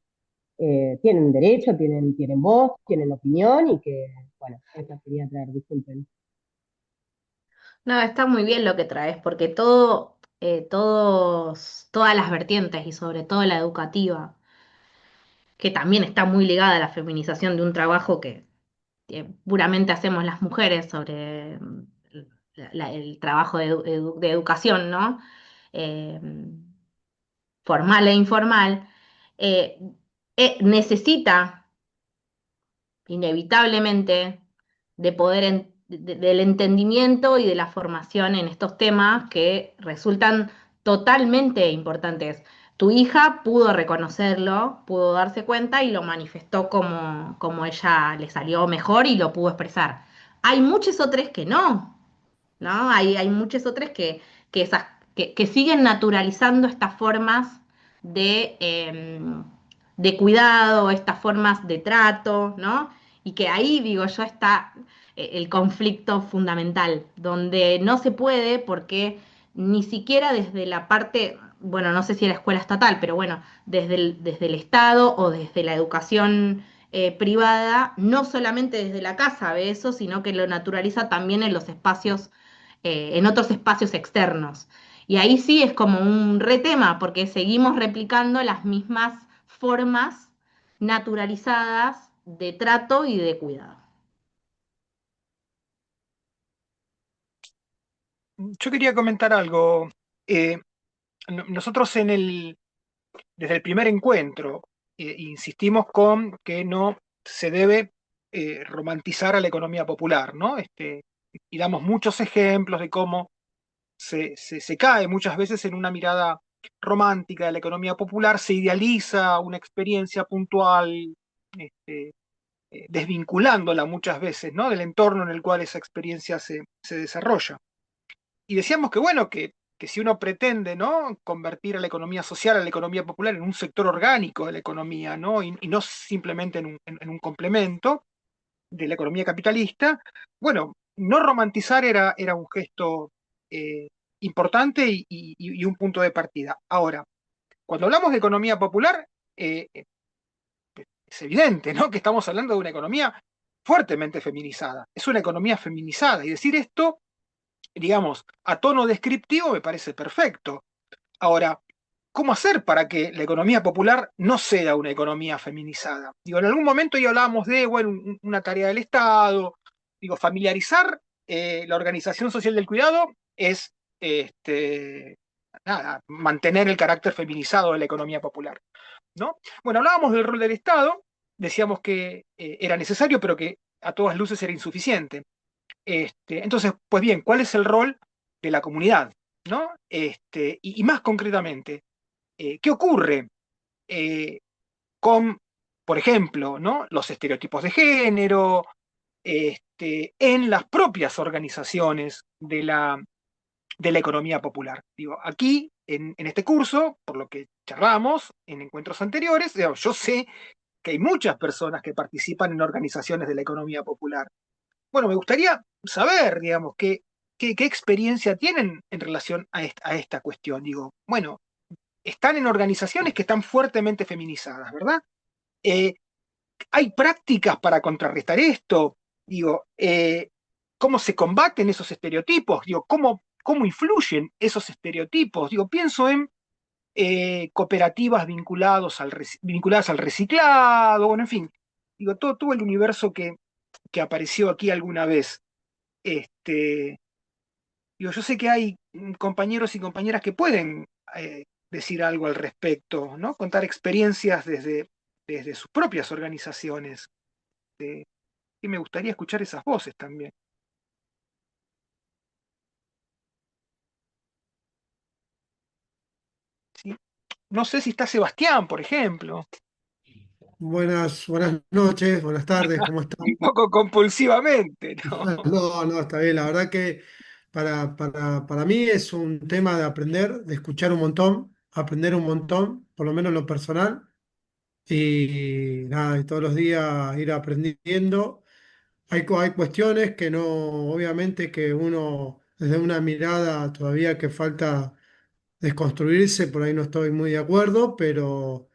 derecho, tienen voz, tienen opinión y que, bueno, eso quería traer, disculpen. No, está muy bien lo que traes, porque todas las vertientes y sobre todo la educativa, que también está muy ligada a la feminización de un trabajo que puramente hacemos las mujeres sobre el trabajo de educación, ¿no? Eh, Formal e informal, eh, necesita inevitablemente del entendimiento y de la formación en estos temas que resultan totalmente importantes. Tu hija pudo reconocerlo, pudo darse cuenta y lo manifestó como ella le salió mejor y lo pudo expresar. Hay muchos otros que no, ¿no? Hay muchos otros que siguen naturalizando estas formas de cuidado, estas formas de trato, ¿no? Y que ahí, digo yo, está el conflicto fundamental, donde no se puede porque ni siquiera desde la parte, bueno, no sé si era escuela estatal, pero bueno, desde el Estado o desde la educación privada, no solamente desde la casa ve eso, sino que lo naturaliza también en los espacios, en otros espacios externos. Y ahí sí es como un retema, porque seguimos replicando las mismas formas naturalizadas de trato y de cuidado. Yo quería comentar algo. Eh, Nosotros desde el primer encuentro insistimos con que no se debe romantizar a la economía popular, ¿no? Y damos muchos ejemplos de cómo se cae muchas veces en una mirada romántica de la economía popular, se idealiza una experiencia puntual, este, desvinculándola muchas veces, ¿no? Del entorno en el cual esa experiencia se desarrolla. Y decíamos que, bueno, que si uno pretende, ¿no? Convertir a la economía social, a la economía popular, en un sector orgánico de la economía, ¿no? Y no simplemente en un complemento de la economía capitalista, bueno, no romantizar era un gesto importante y un punto de partida. Ahora, cuando hablamos de economía popular, es evidente, ¿no? Que estamos hablando de una economía fuertemente feminizada. Es una economía feminizada. Y decir esto, digamos, a tono descriptivo me parece perfecto. Ahora, ¿cómo hacer para que la economía popular no sea una economía feminizada? Digo, en algún momento ya hablábamos de, bueno, una tarea del Estado, digo, familiarizar la organización social del cuidado es, nada, mantener el carácter feminizado de la economía popular, ¿no? Bueno, hablábamos del rol del Estado, decíamos que era necesario, pero que a todas luces era insuficiente. Entonces, pues bien, ¿cuál es el rol de la comunidad? ¿No? Y más concretamente, ¿qué ocurre con, por ejemplo, ¿no? Los estereotipos de género en las propias organizaciones de la economía popular? Digo, aquí, en este curso, por lo que charlamos en encuentros anteriores, digamos, yo sé que hay muchas personas que participan en organizaciones de la economía popular. Bueno, me gustaría saber, digamos, qué experiencia tienen en relación a esta cuestión. Digo, bueno, están en organizaciones que están fuertemente feminizadas, ¿verdad? ¿Hay prácticas para contrarrestar esto? Digo, ¿cómo se combaten esos estereotipos? Digo, ¿cómo influyen esos estereotipos? Digo, pienso en cooperativas vinculadas al reciclado, bueno, en fin, digo, todo el universo que apareció aquí alguna vez. Digo, yo sé que hay compañeros y compañeras que pueden decir algo al respecto, ¿no? Contar experiencias desde sus propias organizaciones. Y me gustaría escuchar esas voces también. ¿Sí? No sé si está Sebastián, por ejemplo. Buenas noches, buenas tardes, ¿cómo están? Un poco compulsivamente, ¿no? No, no, está bien. La verdad que para mí es un tema de aprender, de escuchar un montón, aprender un montón, por lo menos en lo personal, y nada, y todos los días ir aprendiendo. Hay cuestiones que no, obviamente que uno, desde una mirada todavía que falta desconstruirse, por ahí no estoy muy de acuerdo, pero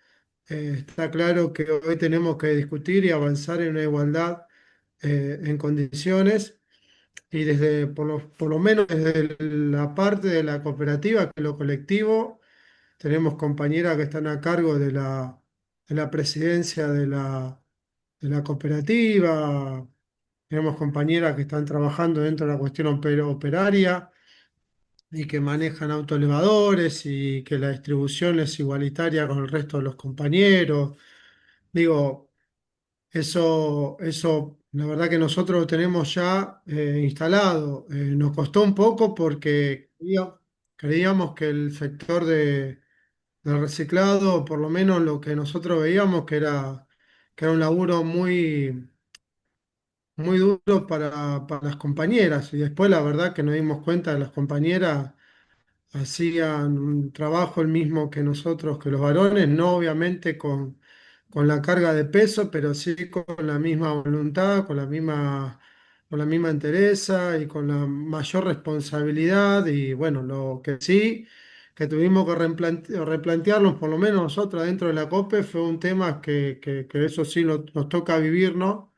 está claro que hoy tenemos que discutir y avanzar en una igualdad en condiciones y desde, por lo menos desde la parte de la cooperativa, que es lo colectivo, tenemos compañeras que están a cargo de la presidencia de la cooperativa, tenemos compañeras que están trabajando dentro de la cuestión operaria y que manejan autoelevadores y que la distribución es igualitaria con el resto de los compañeros. Digo, eso, la verdad que nosotros lo tenemos ya instalado. Nos costó un poco porque creíamos que el sector del reciclado, por lo menos lo que nosotros veíamos, que era un laburo muy, muy duro para las compañeras. Y después la verdad que nos dimos cuenta de las compañeras hacían un trabajo el mismo que nosotros, que los varones, no obviamente con la carga de peso, pero sí con la misma voluntad, con la misma entereza y con la mayor responsabilidad. Y bueno, lo que sí, que tuvimos que replantearnos, por lo menos nosotros dentro de la COPE, fue un tema que eso sí nos toca vivir, ¿no?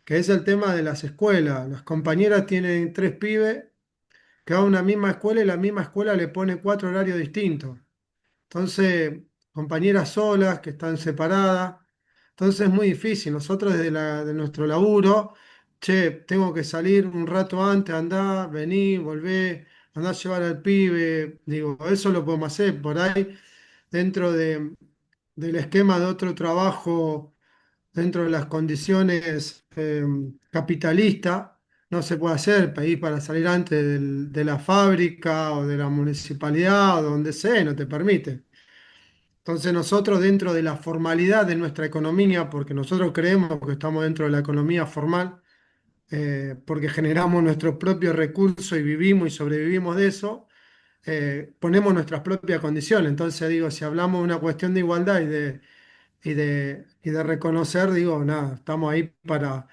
Que es el tema de las escuelas. Las compañeras tienen 3 pibes que van a una misma escuela y la misma escuela le pone 4 horarios distintos. Entonces, compañeras solas que están separadas. Entonces es muy difícil. Nosotros de nuestro laburo, che, tengo que salir un rato antes, andar, venir, volver, andar a llevar al pibe. Digo, eso lo podemos hacer por ahí dentro del esquema de otro trabajo dentro de las condiciones capitalistas, no se puede hacer, pedir para salir antes de la fábrica o de la municipalidad o donde sea, no te permite. Entonces nosotros dentro de la formalidad de nuestra economía, porque nosotros creemos que estamos dentro de la economía formal, porque generamos nuestros propios recursos y vivimos y sobrevivimos de eso, ponemos nuestras propias condiciones. Entonces digo, si hablamos de una cuestión de igualdad y de reconocer, digo, nada, estamos ahí para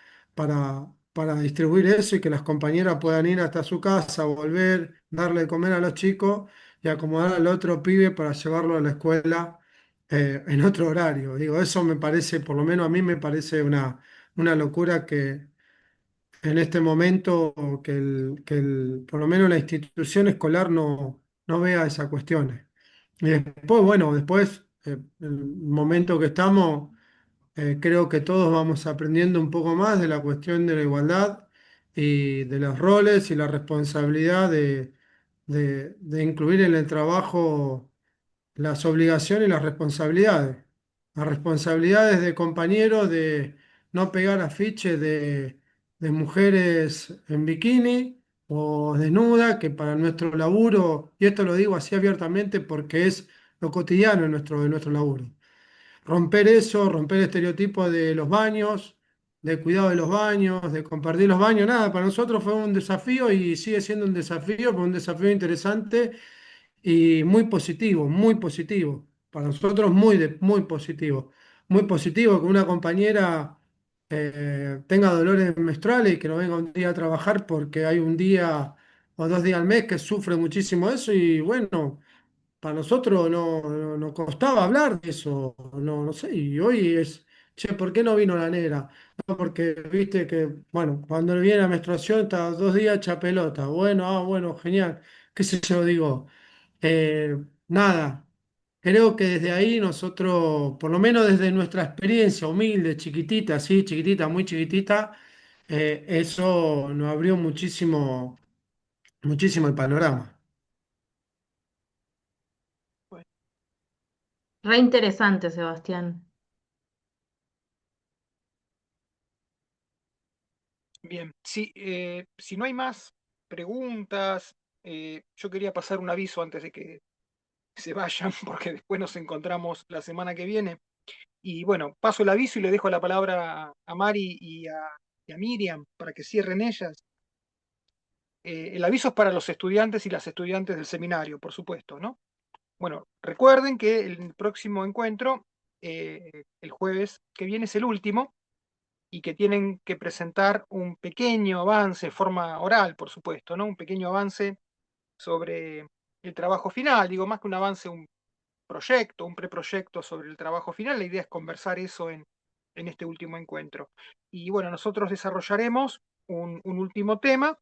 distribuir eso y que las compañeras puedan ir hasta su casa, volver, darle de comer a los chicos y acomodar al otro pibe para llevarlo a la escuela en otro horario. Digo, eso me parece, por lo menos a mí me parece una locura que en este momento por lo menos la institución escolar no vea esas cuestiones. Y después, bueno, el momento que estamos, creo que todos vamos aprendiendo un poco más de la cuestión de la igualdad y de los roles y la responsabilidad de incluir en el trabajo las obligaciones y las responsabilidades. Las responsabilidades de compañeros de no pegar afiches de mujeres en bikini o desnuda, que para nuestro laburo, y esto lo digo así abiertamente porque es lo cotidiano en nuestro laburo. Romper eso, romper estereotipos de los baños, de cuidado de los baños, de compartir los baños, nada, para nosotros fue un desafío y sigue siendo un desafío, pero un desafío interesante y muy positivo, muy positivo. Para nosotros muy positivo. Muy positivo que una compañera tenga dolores menstruales y que no venga un día a trabajar porque hay un día o 2 días al mes que sufre muchísimo eso y bueno, para nosotros nos costaba hablar de eso, no sé, y hoy es, che, ¿por qué no vino la negra? No, porque viste que, bueno, cuando le viene la menstruación está 2 días hecha pelota, bueno, bueno, genial, qué sé yo, digo. Nada, creo que desde ahí nosotros, por lo menos desde nuestra experiencia humilde, chiquitita, sí, chiquitita, muy chiquitita, eso nos abrió muchísimo, muchísimo el panorama. Re interesante, Sebastián. Bien, sí, si no hay más preguntas, yo quería pasar un aviso antes de que se vayan, porque después nos encontramos la semana que viene. Y bueno, paso el aviso y le dejo la palabra a Mari y a Miriam para que cierren ellas. El aviso es para los estudiantes y las estudiantes del seminario, por supuesto, ¿no? Bueno, recuerden que el próximo encuentro, el jueves que viene, es el último y que tienen que presentar un pequeño avance, de forma oral, por supuesto, ¿no? Un pequeño avance sobre el trabajo final. Digo, más que un avance, un proyecto, un preproyecto sobre el trabajo final, la idea es conversar eso en este último encuentro. Y bueno, nosotros desarrollaremos un último tema,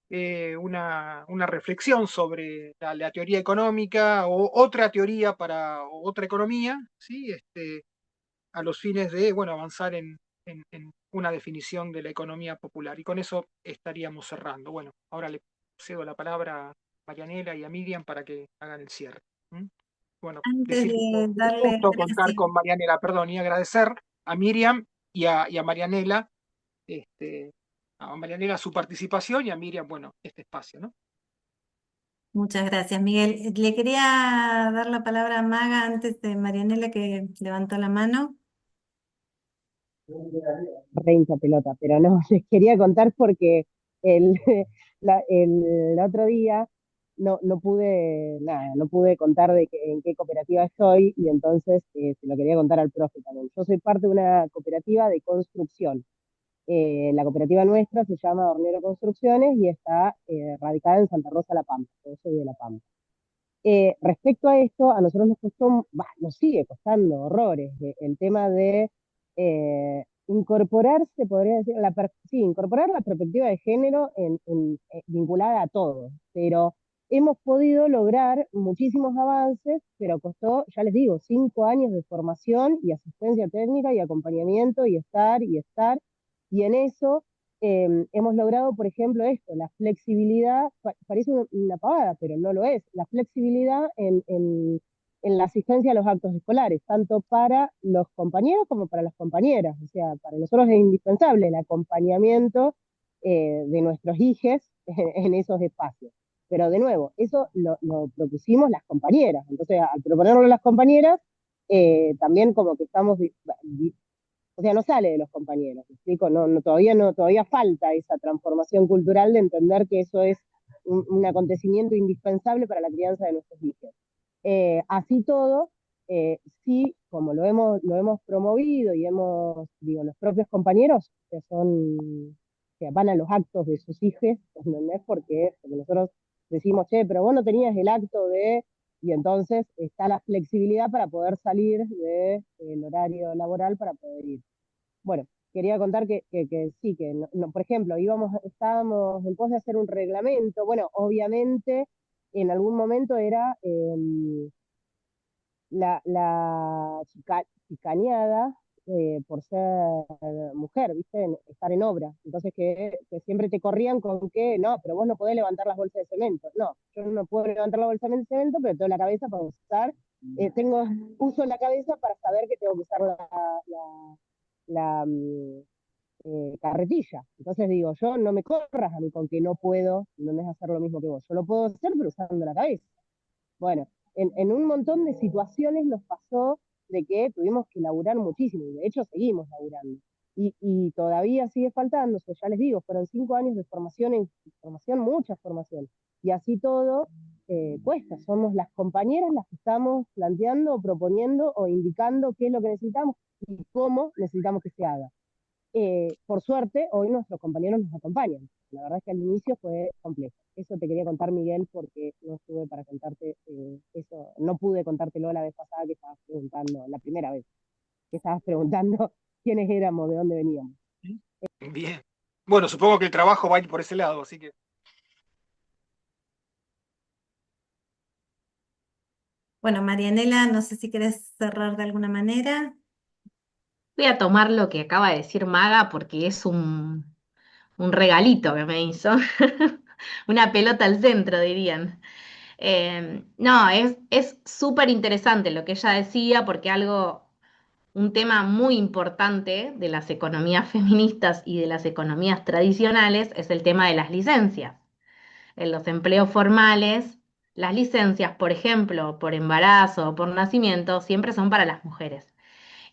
una reflexión sobre la teoría económica o otra teoría para otra economía, ¿sí? A los fines de, bueno, avanzar en una definición de la economía popular. Y con eso estaríamos cerrando. Bueno, ahora le cedo la palabra a Marianela y a Miriam para que hagan el cierre. Bueno, Antes decir que fue de un darle gusto contar gracias. con Marianela, perdón, y agradecer a Miriam y a Marianela, a Marianela su participación y a Miriam, bueno, este espacio, ¿no? Muchas gracias, Miguel. Le quería dar la palabra a Maga antes de Marianela, que levantó la mano. Re hincha pelota, pero no, les quería contar porque el, el otro día no pude, nada, no pude contar en qué cooperativa estoy y entonces se lo quería contar al profe también. Yo soy parte de una cooperativa de construcción. La cooperativa nuestra se llama Hornero Construcciones y está radicada en Santa Rosa, La Pampa. Yo soy de La Pampa. Respecto a esto, a nosotros nos costó, nos sigue costando horrores el tema de incorporarse, podría decir, sí, incorporar la perspectiva de género vinculada a todo, pero hemos podido lograr muchísimos avances, pero costó, ya les digo, 5 años de formación y asistencia técnica y acompañamiento y estar, y en eso hemos logrado, por ejemplo, esto, la flexibilidad, parece una pavada, pero no lo es, la flexibilidad en la asistencia a los actos escolares, tanto para los compañeros como para las compañeras. O sea, para nosotros es indispensable el acompañamiento de nuestros hijes en esos espacios. Pero de nuevo, eso lo propusimos las compañeras. Entonces, al proponerlo las compañeras, también como que estamos o sea, no sale de los compañeros, ¿me explico? Todavía falta esa transformación cultural de entender que eso es un acontecimiento indispensable para la crianza de nuestros hijos. Así todo, sí, como lo hemos promovido y digo, los propios compañeros que van a los actos de sus hijos, ¿entendés? Porque nosotros decimos, che, pero vos no tenías el acto de... Y entonces está la flexibilidad para poder salir del horario laboral para poder ir. Bueno, quería contar que sí, que por ejemplo, estábamos en pos de hacer un reglamento. Bueno, obviamente en algún momento era la chicaneada por ser mujer, ¿viste? Estar en obra. Entonces que siempre te corrían con que, no, pero vos no podés levantar las bolsas de cemento. No, yo no puedo levantar la bolsa de cemento, pero tengo la cabeza para usar, uso la cabeza para saber que tengo que usar la carretilla. Entonces digo, yo no me corras a mí con que no puedo, no es hacer lo mismo que vos. Yo lo puedo hacer, pero usando la cabeza. Bueno, en un montón de situaciones nos pasó de que tuvimos que laburar muchísimo, y de hecho seguimos laburando. Y todavía sigue faltando, ya les digo, fueron 5 años de formación, mucha formación. Y así todo cuesta, somos las compañeras las que estamos planteando, o proponiendo o indicando qué es lo que necesitamos y cómo necesitamos que se haga. Por suerte, hoy nuestros compañeros nos acompañan. La verdad es que al inicio fue complejo. Eso te quería contar, Miguel, porque no estuve para contarte eso. No pude contártelo la vez pasada que estabas preguntando, la primera vez que estabas preguntando quiénes éramos, de dónde veníamos. Bien. Bueno, supongo que el trabajo va a ir por ese lado, así que... Bueno, Marianela, no sé si querés cerrar de alguna manera. Voy a tomar lo que acaba de decir Maga porque es un regalito que me hizo. Una pelota al centro, dirían. No, es súper interesante lo que ella decía porque un tema muy importante de las economías feministas y de las economías tradicionales es el tema de las licencias. En los empleos formales, las licencias, por ejemplo, por embarazo o por nacimiento, siempre son para las mujeres.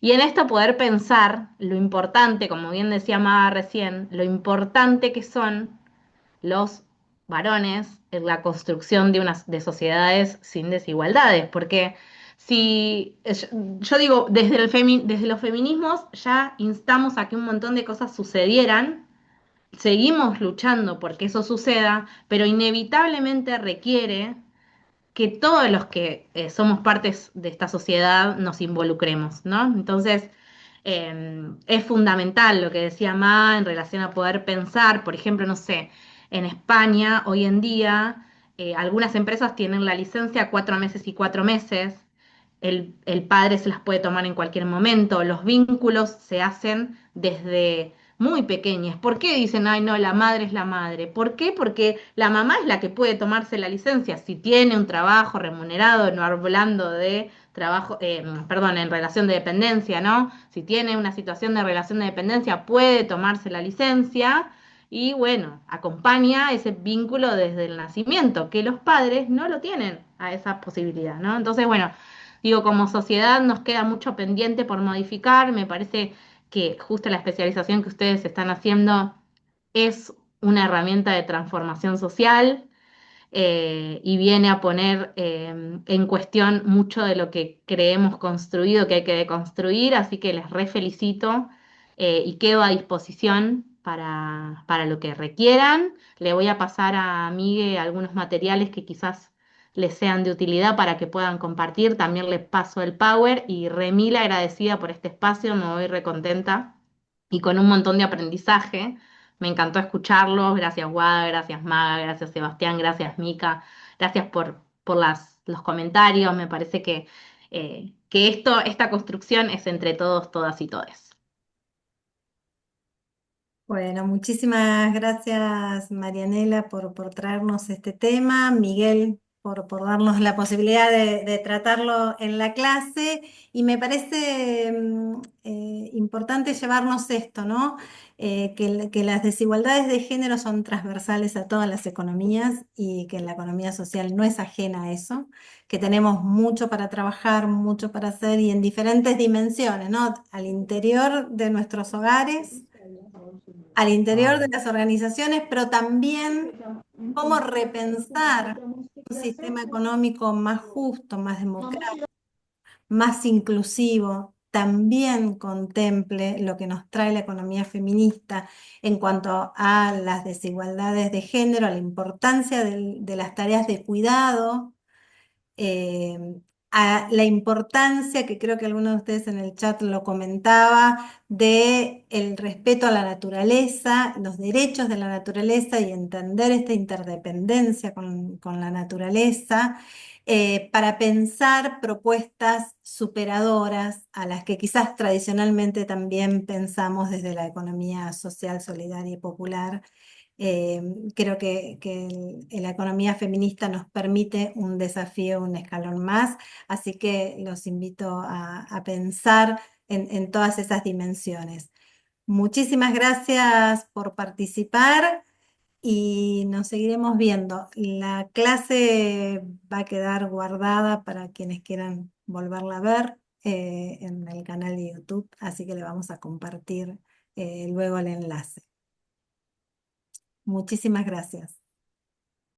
Y en esto poder pensar lo importante, como bien decía Maga recién, lo importante que son los varones en la construcción de sociedades sin desigualdades, porque si yo digo, desde los feminismos ya instamos a que un montón de cosas sucedieran, seguimos luchando porque eso suceda, pero inevitablemente requiere que todos los que somos partes de esta sociedad nos involucremos, ¿no? Entonces, es fundamental lo que decía Ma en relación a poder pensar, por ejemplo, no sé, en España hoy en día algunas empresas tienen la licencia 4 meses y 4 meses, el padre se las puede tomar en cualquier momento, los vínculos se hacen desde muy pequeñas. ¿Por qué dicen, ay no, la madre es la madre? ¿Por qué? Porque la mamá es la que puede tomarse la licencia si tiene un trabajo remunerado, no hablando de trabajo, perdón, en relación de dependencia, ¿no? Si tiene una situación de relación de dependencia, puede tomarse la licencia y bueno, acompaña ese vínculo desde el nacimiento, que los padres no lo tienen a esa posibilidad, ¿no? Entonces, bueno, digo, como sociedad nos queda mucho pendiente por modificar, me parece que justo la especialización que ustedes están haciendo es una herramienta de transformación social y viene a poner en cuestión mucho de lo que creemos construido, que hay que deconstruir, así que les refelicito y quedo a disposición para lo que requieran. Le voy a pasar a Migue algunos materiales que quizás les sean de utilidad para que puedan compartir. También les paso el Power y remil agradecida por este espacio, me voy recontenta y con un montón de aprendizaje. Me encantó escucharlos. Gracias, Guada, gracias, Maga, gracias, Sebastián, gracias, Mica. Gracias por los comentarios. Me parece que esta construcción es entre todos, todas y todes. Bueno, muchísimas gracias Marianela por traernos este tema, Miguel por darnos la posibilidad de tratarlo en la clase y me parece importante llevarnos esto, ¿no? Que las desigualdades de género son transversales a todas las economías y que la economía social no es ajena a eso, que tenemos mucho para trabajar, mucho para hacer y en diferentes dimensiones, ¿no? Al interior de nuestros hogares, al interior de las organizaciones, pero también cómo repensar un sistema económico más justo, más democrático, más inclusivo, también contemple lo que nos trae la economía feminista en cuanto a las desigualdades de género, a la importancia de las tareas de cuidado, eh, a la importancia, que creo que alguno de ustedes en el chat lo comentaba, de el respeto a la naturaleza, los derechos de la naturaleza y entender esta interdependencia con la naturaleza, para pensar propuestas superadoras a las que quizás tradicionalmente también pensamos desde la economía social, solidaria y popular. Creo que la economía feminista nos permite un desafío, un escalón más, así que los invito a pensar en todas esas dimensiones. Muchísimas gracias por participar y nos seguiremos viendo. La clase va a quedar guardada para quienes quieran volverla a ver en el canal de YouTube, así que le vamos a compartir luego el enlace. Muchísimas gracias.